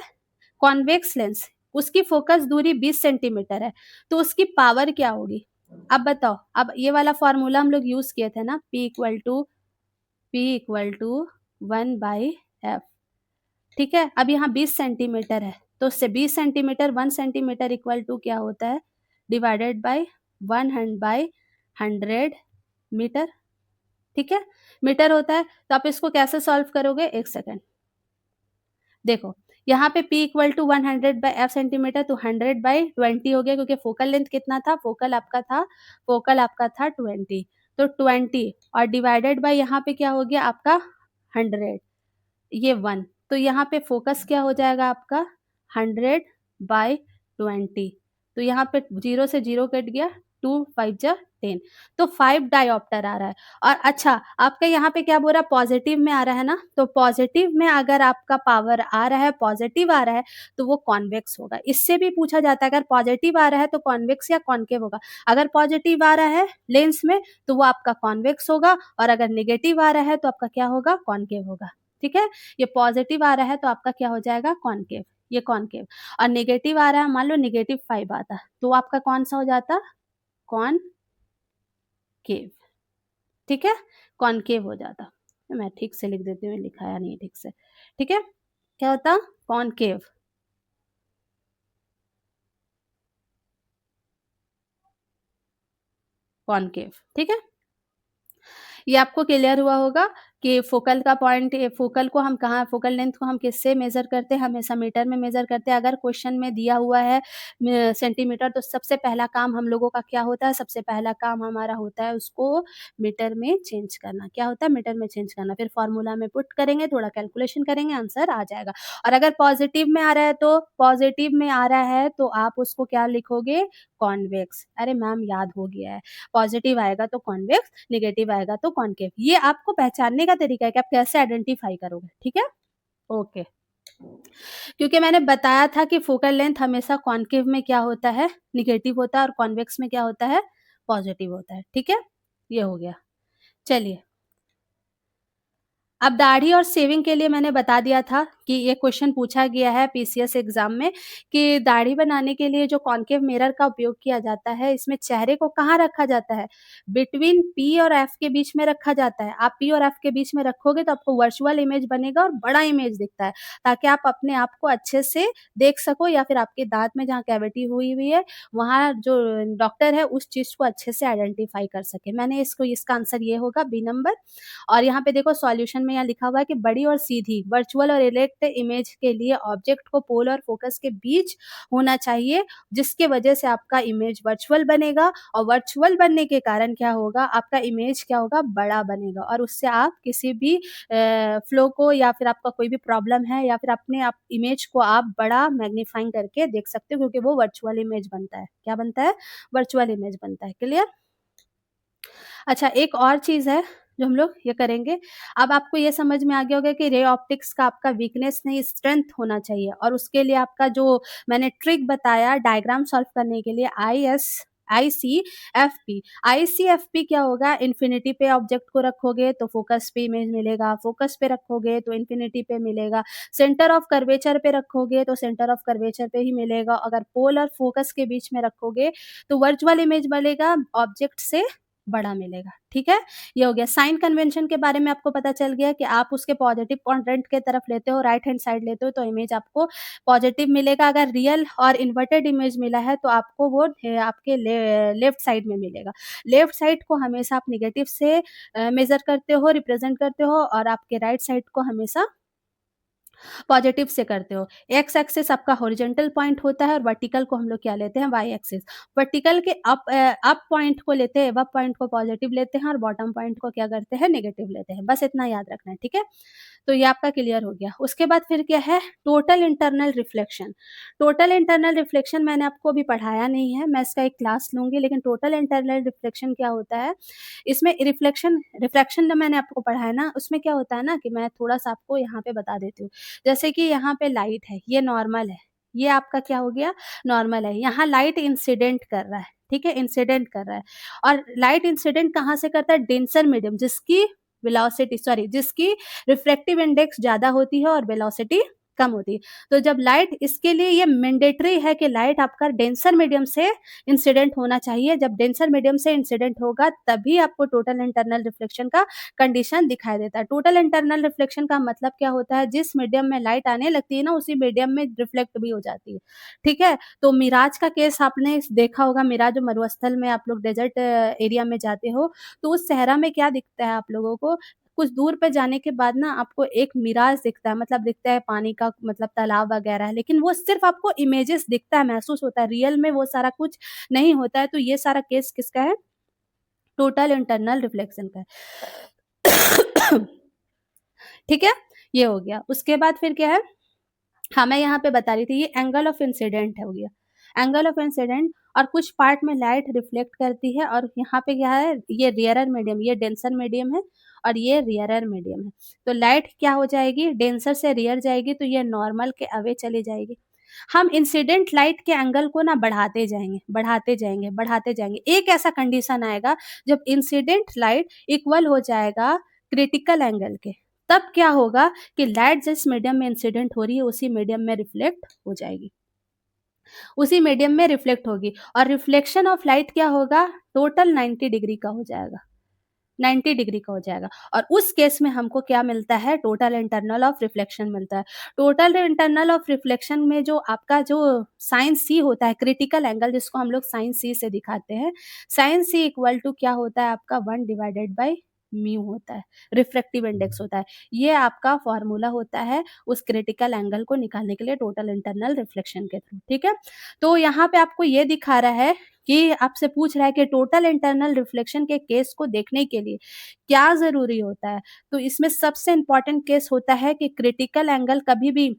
कॉन्वेक्स लेंस, उसकी फोकस दूरी 20 सेंटीमीटर है, तो उसकी पावर क्या होगी? अब बताओ। अब ये वाला फॉर्मूला हम लोग यूज किए थे ना, P इक्वल टू 1/f, ठीक है? अब यहाँ 20 सेंटीमीटर है, तो उससे 20 सेंटीमीटर 1 सेंटीमीटर इक्वल टू क्या होता है? डिवाइडेड बाय 100 मीटर, ठीक है? मीटर होता है। तो आप इसको कैसे सॉल्व करोगे? एक सेकेंड देखो, यहाँ पे P equal to 100/f centimetre, तो 100/20 हो गया, क्योंकि फोकल लेंथ कितना था? फोकल आपका था 20, तो 20 और डिवाइडेड बाय यहाँ पे क्या हो गया आपका? 100, ये 1, तो यहाँ पे फोकस क्या हो जाएगा आपका? 100/20, तो यहाँ पे 0 से 0 कट गया, 2 5 जा 10, तो 5 डायोप्टर आ रहा है। और अच्छा, आपका यहाँ पे क्या बोल रहा है? पॉजिटिव में आ रहा है ना, तो पॉजिटिव में अगर आपका पावर आ रहा है, पॉजिटिव आ रहा है, तो वो कॉन्वेक्स होगा। इससे भी पूछा जाता है, अगर पॉजिटिव आ रहा है तो कॉन्वेक्स या कॉन्केव होगा। अगर पॉजिटिव आ रहा है लेंस में तो वो आपका कॉन्वेक्स होगा, और अगर नेगेटिव आ रहा है तो आपका क्या होगा? कॉन्केव होगा, ठीक है? ये पॉजिटिव आ रहा है तो आपका क्या हो जाएगा? कॉन्केव, ये कॉन्केव। और नेगेटिव आ रहा है, मान लो -5 आता, तो आपका कौन सा हो जाता? कॉनकेव, ठीक है? कॉनकेव हो जाता। मैं ठीक से लिख देती हूँ, लिखाया नहीं ठीक से, ठीक है? क्या होता? कॉनकेव। कॉनकेव, ठीक है? ये आपको क्लियर हुआ होगा कि फोकल का पॉइंट, फोकल को हम कहाँ, फोकल लेंथ को हम किससे मेजर करते हैं? हमेशा मीटर में मेजर करते हैं। अगर क्वेश्चन में दिया हुआ है सेंटीमीटर, तो सबसे पहला काम हम लोगों का क्या होता है? सबसे पहला काम हमारा होता है उसको मीटर में चेंज करना। क्या होता है? मीटर में चेंज करना। फिर फॉर्मूला में पुट करेंगे, थोड़ा कैलकुलेशन करेंगे, आंसर आ जाएगा। और अगर पॉजिटिव में आ रहा है, तो पॉजिटिव में आ रहा है तो आप उसको क्या लिखोगे? कॉन्वेक्स। अरे मैम याद हो गया है, पॉजिटिव आएगा तो कॉन्वेक्स, नेगेटिव आएगा तो कॉन्केव। ये आपको पहचानने का तरीका है कि आप कैसे आइडेंटिफाई करोगे, ठीक है? ओके। क्योंकि मैंने बताया था कि फोकल लेंथ हमेशा कॉन्केव में क्या होता है? निगेटिव होता है, और कॉन्वेक्स में क्या होता है? पॉजिटिव होता है, ठीक है? ये हो गया। चलिए, अब दाढ़ी और शेविंग के लिए मैंने बता दिया था कि ये क्वेश्चन पूछा गया है पीसीएस एग्जाम में, कि दाढ़ी बनाने के लिए जो कॉन्केव मिरर का उपयोग किया जाता है, इसमें चेहरे को कहाँ रखा जाता है? बिटवीन पी और एफ के बीच में रखा जाता है। आप पी और एफ के बीच में रखोगे तो आपको वर्चुअल इमेज बनेगा और बड़ा इमेज दिखता है, ताकि आप अपने आप को अच्छे से देख सको, या फिर आपके दांत में जहाँ कैविटी हुई हुई है वहाँ जो डॉक्टर है उस चीज़ को अच्छे से आइडेंटिफाई कर सके। मैंने इसका आंसर ये होगा, बी नंबर। और यहाँ पे देखो सॉल्यूशन में यहाँ लिखा हुआ है कि बड़ी और सीधी वर्चुअल और इरेक्ट इमेज के लिए ऑब्जेक्ट को पोल और फोकस के बीच होना चाहिए, जिसके वजह से आपका इमेज वर्चुअल बनेगा, और वर्चुअल बनने के कारण क्या होगा? आपका इमेज क्या होगा? बड़ा बनेगा, और उससे आप किसी भी फ्लो को, या फिर आपका कोई भी प्रॉब्लम है, या फिर अपने आप इमेज को आप बड़ा मैग्नीफाइंग करके देख सकते हो, क्योंकि वो वर्चुअल इमेज बनता है। क्या बनता है? वर्चुअल इमेज बनता है। क्लियर? अच्छा, एक और चीज़ है जो हम लोग ये करेंगे। अब आपको ये समझ में आ गया होगा कि रे ऑप्टिक्स का आपका वीकनेस नहीं, स्ट्रेंथ होना चाहिए, और उसके लिए आपका जो मैंने ट्रिक बताया डायग्राम सॉल्व करने के लिए, IS ICFP। ICFP क्या होगा, इन्फिनिटी पे ऑब्जेक्ट को रखोगे तो फोकस पे इमेज मिलेगा, फोकस पे रखोगे तो इन्फिनिटी पे मिलेगा, सेंटर ऑफ कर्वेचर पे रखोगे तो सेंटर ऑफ कर्वेचर पे ही मिलेगा, अगर पोल और फोकस के बीच में रखोगे तो वर्चुअल इमेज मिलेगा, ऑब्जेक्ट से बड़ा मिलेगा। ठीक है, ये हो गया। साइन कन्वेंशन के बारे में आपको पता चल गया कि आप उसके पॉजिटिव क्वाड्रेंट के तरफ लेते हो, राइट हैंड साइड लेते हो तो इमेज आपको पॉजिटिव मिलेगा, अगर रियल और इन्वर्टेड इमेज मिला है तो आपको वो आपके लेफ्ट साइड में मिलेगा। लेफ्ट साइड को हमेशा आप निगेटिव से मेजर करते हो, रिप्रेजेंट करते हो, और आपके राइट साइड को हमेशा पॉजिटिव से करते हो। एक्स एक्सिस आपका हॉरिजॉन्टल पॉइंट होता है और वर्टिकल को हम लोग क्या लेते हैं, वाई एक्सिस। वर्टिकल के अप पॉइंट को लेते हैं, अप पॉइंट को पॉजिटिव लेते हैं और बॉटम पॉइंट को क्या करते हैं, नेगेटिव लेते हैं। बस इतना याद रखना है, ठीक है। तो ये आपका क्लियर हो गया। उसके बाद फिर क्या है, total internal reflection. Total internal reflection मैंने आपको अभी पढ़ाया नहीं है, मैं इसका एक क्लास लूंगी, लेकिन टोटल इंटरनल रिफ्लेक्शन क्या होता है, इसमें रिफ्लेक्शन जो मैंने आपको पढ़ाया ना, उसमें क्या होता है ना कि मैं थोड़ा सा आपको यहाँ पे बता देती हूँ। जैसे कि यहाँ पे लाइट है, ये नॉर्मल है, ये आपका क्या हो गया, नॉर्मल है। यहाँ लाइट इंसिडेंट कर रहा है, ठीक है, इंसिडेंट कर रहा है। और लाइट इंसिडेंट कहाँ से करता है, डेंसर मीडियम, जिसकी रिफ्रैक्टिव इंडेक्स ज़्यादा होती है और वेलोसिटी कम होती है। तो जब लाइट, इसके लिए ये मैंडेटरी है कि लाइट आपका डेंसर मीडियम से इंसिडेंट होना चाहिए। जब डेंसर मीडियम से इंसिडेंट होगा तभी आपको टोटल इंटरनल रिफ्लेक्शन का कंडीशन दिखाई देता है। टोटल इंटरनल रिफ्लेक्शन का मतलब क्या होता है, जिस मीडियम में लाइट आने लगती है ना, उसी मीडियम में रिफ्लेक्ट भी हो जाती है। ठीक है, तो मिराज का केस आपने देखा होगा, मिराज मरुस्थल में आप लोग डेजर्ट एरिया में जाते हो तो उस सहरा में क्या दिखता है आप लोगों को, कुछ दूर पे जाने के बाद ना आपको एक मिराज दिखता है, मतलब दिखता है पानी का, मतलब तालाब वगैरह है, लेकिन वो सिर्फ आपको इमेजेस दिखता है, महसूस होता है, रियल में वो सारा कुछ नहीं होता है। तो ये सारा केस किसका है, टोटल इंटरनल रिफ्लेक्शन का है। ठीक है, ये हो गया। उसके बाद फिर क्या है, हाँ मैं यहाँ पे बता रही थी, ये एंगल ऑफ इंसिडेंट है, हो गया एंगल ऑफ इंसिडेंट। और कुछ पार्ट में लाइट रिफ्लेक्ट करती है, और यहाँ पे क्या है, ये रियरर मीडियम, ये डेंसर मीडियम है और ये रियरर मीडियम है। तो लाइट क्या हो जाएगी, डेंसर से रियर जाएगी तो ये नॉर्मल के अवे चली जाएगी। हम इंसिडेंट लाइट के एंगल को ना बढ़ाते जाएंगे, बढ़ाते जाएंगे, बढ़ाते जाएंगे। एक ऐसा कंडीशन आएगा जब इंसिडेंट लाइट इक्वल हो जाएगा क्रिटिकल एंगल के, तब क्या होगा कि लाइट जिस मीडियम में इंसिडेंट हो रही है उसी मीडियम में रिफ्लेक्ट हो जाएगी, उसी मीडियम में रिफ्लेक्ट होगी। और रिफ्लेक्शन ऑफ लाइट क्या होगा, टोटल 90 डिग्री का हो जाएगा, 90 डिग्री का हो जाएगा। और उस केस में हमको क्या मिलता है, टोटल इंटरनल ऑफ रिफ्लेक्शन मिलता है। टोटल इंटरनल ऑफ रिफ्लेक्शन में जो आपका जो साइन सी होता है, क्रिटिकल एंगल जिसको हम लोग साइन सी से दिखाते हैं, साइन सी इक्वल टू क्या होता है आपका 1 डिवाइडेड बाई म्यू होता है, रिफ्रैक्टिव इंडेक्स होता है। ये आपका फॉर्मूला होता है उस क्रिटिकल एंगल को निकालने के लिए टोटल इंटरनल रिफ्लेक्शन के थ्रू। ठीक है, तो यहाँ पे आपको ये दिखा रहा है कि आपसे पूछ रहा है कि टोटल इंटरनल रिफ्लेक्शन के केस को देखने के लिए क्या ज़रूरी होता है। तो इसमें सबसे इम्पोर्टेंट केस होता है कि क्रिटिकल एंगल कभी भी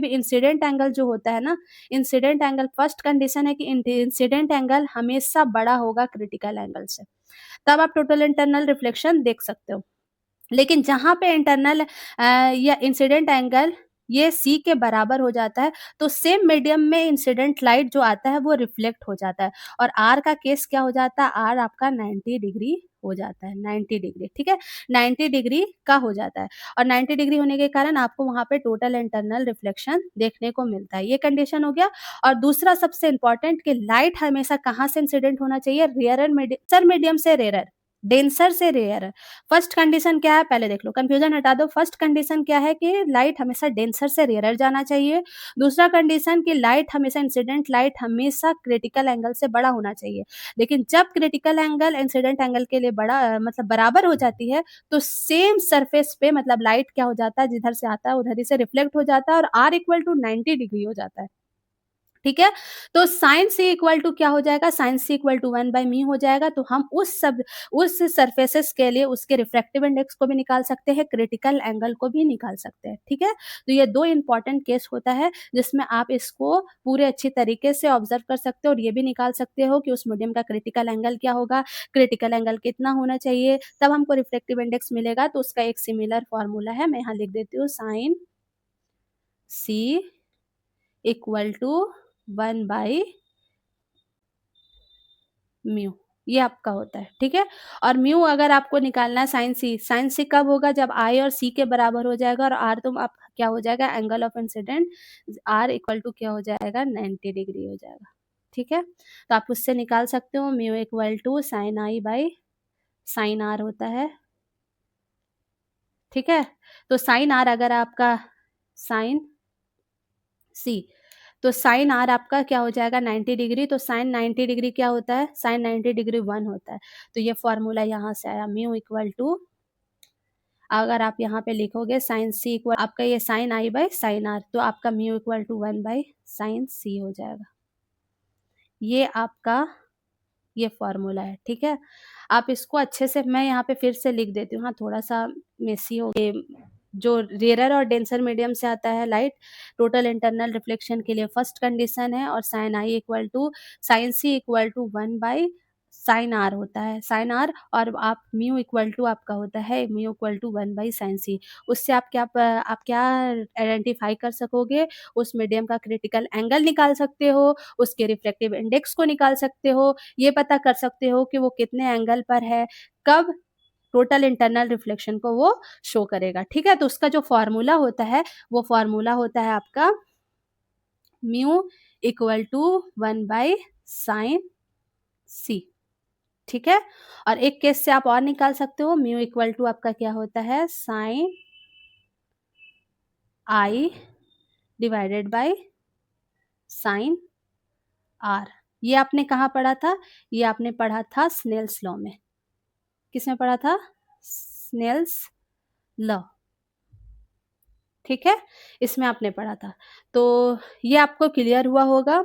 इंसिडेंट एंगल जो होता है ना, इंसिडेंट एंगल, फर्स्ट कंडीशन है कि इंसिडेंट एंगल हमेशा बड़ा होगा क्रिटिकल एंगल से, तब आप टोटल इंटरनल रिफ्लेक्शन देख सकते हो। लेकिन जहाँ पे इंटरनल या इंसिडेंट एंगल ये सी के बराबर हो जाता है तो सेम मीडियम में इंसिडेंट लाइट जो आता है वो रिफ्लेक्ट हो जाता है, और आर का केस क्या हो जाता है, आर आपका 90 डिग्री हो जाता है, 90 डिग्री। ठीक है, 90 डिग्री का हो जाता है, और 90 डिग्री होने के कारण आपको वहाँ पे टोटल इंटरनल रिफ्लेक्शन देखने को मिलता है। ये कंडीशन हो गया। और दूसरा सबसे इंपॉर्टेंट कि लाइट हमेशा कहाँ से इंसिडेंट होना चाहिए, मीडियम से रेयरर, डेंसर से रेयर। फर्स्ट कंडीशन क्या है, पहले देख लो, कंफ्यूजन हटा दो। फर्स्ट कंडीशन क्या है कि लाइट हमेशा डेंसर से रेयर जाना चाहिए। दूसरा कंडीशन कि लाइट हमेशा, इंसिडेंट लाइट हमेशा क्रिटिकल एंगल से बड़ा होना चाहिए। लेकिन जब क्रिटिकल एंगल इंसिडेंट एंगल के लिए बड़ा मतलब बराबर हो जाती है तो सेम सरफेस पे मतलब लाइट क्या हो जाता है, जिधर से आता है उधर ही से रिफ्लेक्ट हो जाता है और आर इक्वल टू 90 डिग्री हो जाता है। ठीक है, तो साइन सी इक्वल टू क्या हो जाएगा, sine C equal to 1 by mu हो जाएगा। तो हम उस सरफेसेस के लिए उसके रिफ्रैक्टिव इंडेक्स को भी निकाल सकते हैं, क्रिटिकल एंगल को भी निकाल सकते हैं। ठीक है, तो ये दो इंपॉर्टेंट केस होता है जिसमें आप इसको पूरे अच्छी तरीके से ऑब्जर्व कर सकते हो और ये भी निकाल सकते हो कि उस मीडियम का क्रिटिकल एंगल क्या होगा, क्रिटिकल एंगल कितना होना चाहिए, तब हमको रिफ्लेक्टिव इंडेक्स मिलेगा। तो उसका एक सिमिलर फॉर्मूला है, मैं यहाँ लिख देती हूँ, sine C equal to 1 by mu, ये आपका होता है, ठीक है? और म्यू अगर आपको निकालना है साइन सी कब होगा? जब आई और सी के बराबर हो जाएगा और आर तो आप क्या हो जाएगा? Angle of incident are equal to क्या हो जाएगा? 90 डिग्री हो जाएगा, ठीक है? तो आप उससे निकाल सकते हो mu equal to sine I by sine R होता है, ठीक है? तो साइन आर अगर आपका साइन सी, तो साइन आर आपका क्या हो जाएगा? 90 डिग्री। तो साइन 90 डिग्री क्या होता है? साइन 90 डिग्री 1 होता है। तो ये फॉर्मूला यहाँ से आया म्यू इक्वल टू, अगर आप यहाँ पे लिखोगे साइन सी इक्वल आपका ये sine I by sine r, तो आपका mu equal to 1 by sine c हो जाएगा। ये आपका ये फॉर्मूला है, ठीक है? आप इसको अच्छे से मैं यहाँ पे फिर से लिख देती हूँ, हाँ, थोड़ा-सा मेसी हो जो रेयर और डेंसर मीडियम से आता है लाइट, टोटल इंटरनल रिफ्लेक्शन के लिए फर्स्ट कंडीशन है और sine I equal to sine C equal to 1 by sine R होता है, साइन आर और आप म्यू इक्वल टू आपका होता है mu equal to 1 by sine C. उससे आप क्या आइडेंटिफ़ाई कर सकोगे? उस मीडियम का क्रिटिकल एंगल निकाल सकते हो, उसके रिफ्लेक्टिव इंडेक्स को निकाल सकते हो, ये पता कर सकते हो कि वो कितने एंगल पर है, कब टोटल इंटरनल रिफ्लेक्शन को वो शो करेगा, ठीक है? तो उसका जो फॉर्मूला होता है, वो फॉर्मूला होता है आपका mu equal to 1 by sine C, ठीक है? और एक केस से आप और निकाल सकते हो, म्यू इक्वल टू आपका क्या होता है? Sine I divided by sine R. ये आपने कहाँ पढ़ा था? ये आपने पढ़ा था स्नेल्स लॉ में। किसमें पढ़ा था? स्नेल्स लॉ, ठीक है? इसमें आपने पढ़ा था। तो ये आपको क्लियर हुआ होगा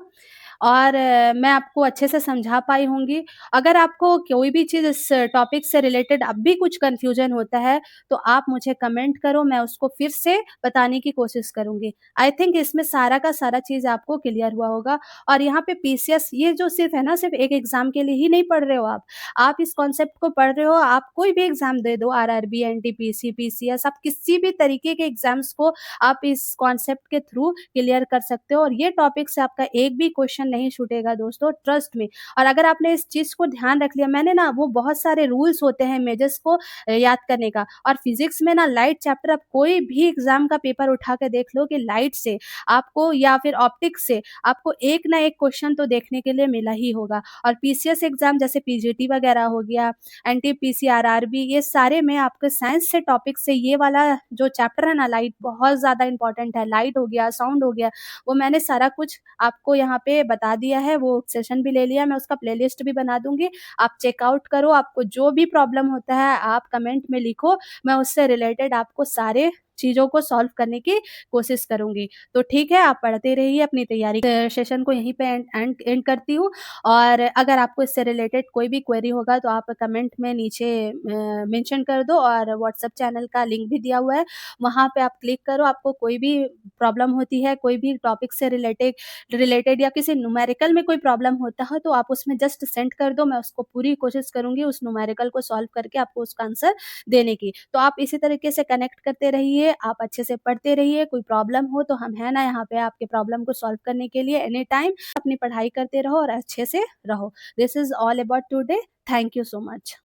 और मैं आपको अच्छे से समझा पाई होंगी। अगर आपको कोई भी चीज़ इस टॉपिक से रिलेटेड अब भी कुछ कन्फ्यूज़न होता है, तो आप मुझे कमेंट करो, मैं उसको फिर से बताने की कोशिश करूँगी। आई थिंक इसमें सारा का सारा चीज़ आपको क्लियर हुआ होगा और यहाँ पे पीसीएस ये जो सिर्फ़ है ना, सिर्फ़ एक एग्ज़ाम के लिए ही नहीं पढ़ रहे हो आप। आप इस कॉन्सेप्ट को पढ़ रहे हो, आप कोई भी एग्ज़ाम दे दो, आरआरबी, एनटीपीसी, पीसीएस, आप किसी भी तरीके के एग्ज़ाम्स को आप इस कॉन्सेप्ट के थ्रू क्लियर कर सकते हो और ये टॉपिक से आपका एक भी क्वेश्चन नहीं छूटेगा दोस्तों, ट्रस्ट मी। और अगर आपने इस चीज़ को ध्यान रख लिया, मैंने ना वो बहुत सारे रूल्स होते हैं मेजर्स को याद करने का और फिज़िक्स में ना लाइट चैप्टर आप कोई भी एग्ज़ाम का पेपर उठा के देख लो कि लाइट से आपको या फिर ऑप्टिक्स से आपको एक ना एक क्वेश्चन तो देखने के लिए मिला ही होगा और पीसीएस एग्ज़ाम जैसे पीजीटी वगैरह हो गया, एनटीपीसी, आरआरबी, ये सारे में आपके साइंस से टॉपिक से ये वाला जो चैप्टर है ना लाइट, बहुत ज़्यादा इम्पोर्टेंट है। लाइट हो गया, साउंड हो गया, वो मैंने सारा कुछ आपको यहाँ पे बता दिया है, वो सेशन भी ले लिया, मैं उसका प्लेलिस्ट भी बना दूँगी। आप चेकआउट करो, आपको जो भी प्रॉब्लम होता है आप कमेंट में लिखो, मैं उससे रिलेटेड आपको सारे चीज़ों को सॉल्व करने की कोशिश करूँगी। तो ठीक है, आप पढ़ते रहिए, अपनी तैयारी सेशन को यहीं पे एंड करती हूँ और अगर आपको इससे रिलेटेड कोई भी क्वेरी होगा तो आप कमेंट में नीचे मेंशन कर दो और व्हाट्सएप चैनल का लिंक भी दिया हुआ है, वहाँ पे आप क्लिक करो। आपको कोई भी प्रॉब्लम होती है, कोई भी टॉपिक से रिलेटेड या किसी न्यूमेरिकल में कोई प्रॉब्लम होता है तो आप उसमें जस्ट सेंड कर दो, मैं उसको पूरी कोशिश करूँगी उस न्यूमेरिकल को सॉल्व करके आपको उसका आंसर देने की। तो आप इसी तरीके से कनेक्ट करते रहिए, आप अच्छे से पढ़ते रहिए, कोई प्रॉब्लम हो तो हम हैं ना यहाँ पे आपके प्रॉब्लम को सॉल्व करने के लिए एनी टाइम। अपनी पढ़ाई करते रहो और अच्छे से रहो। This is all about today. Thank you so much.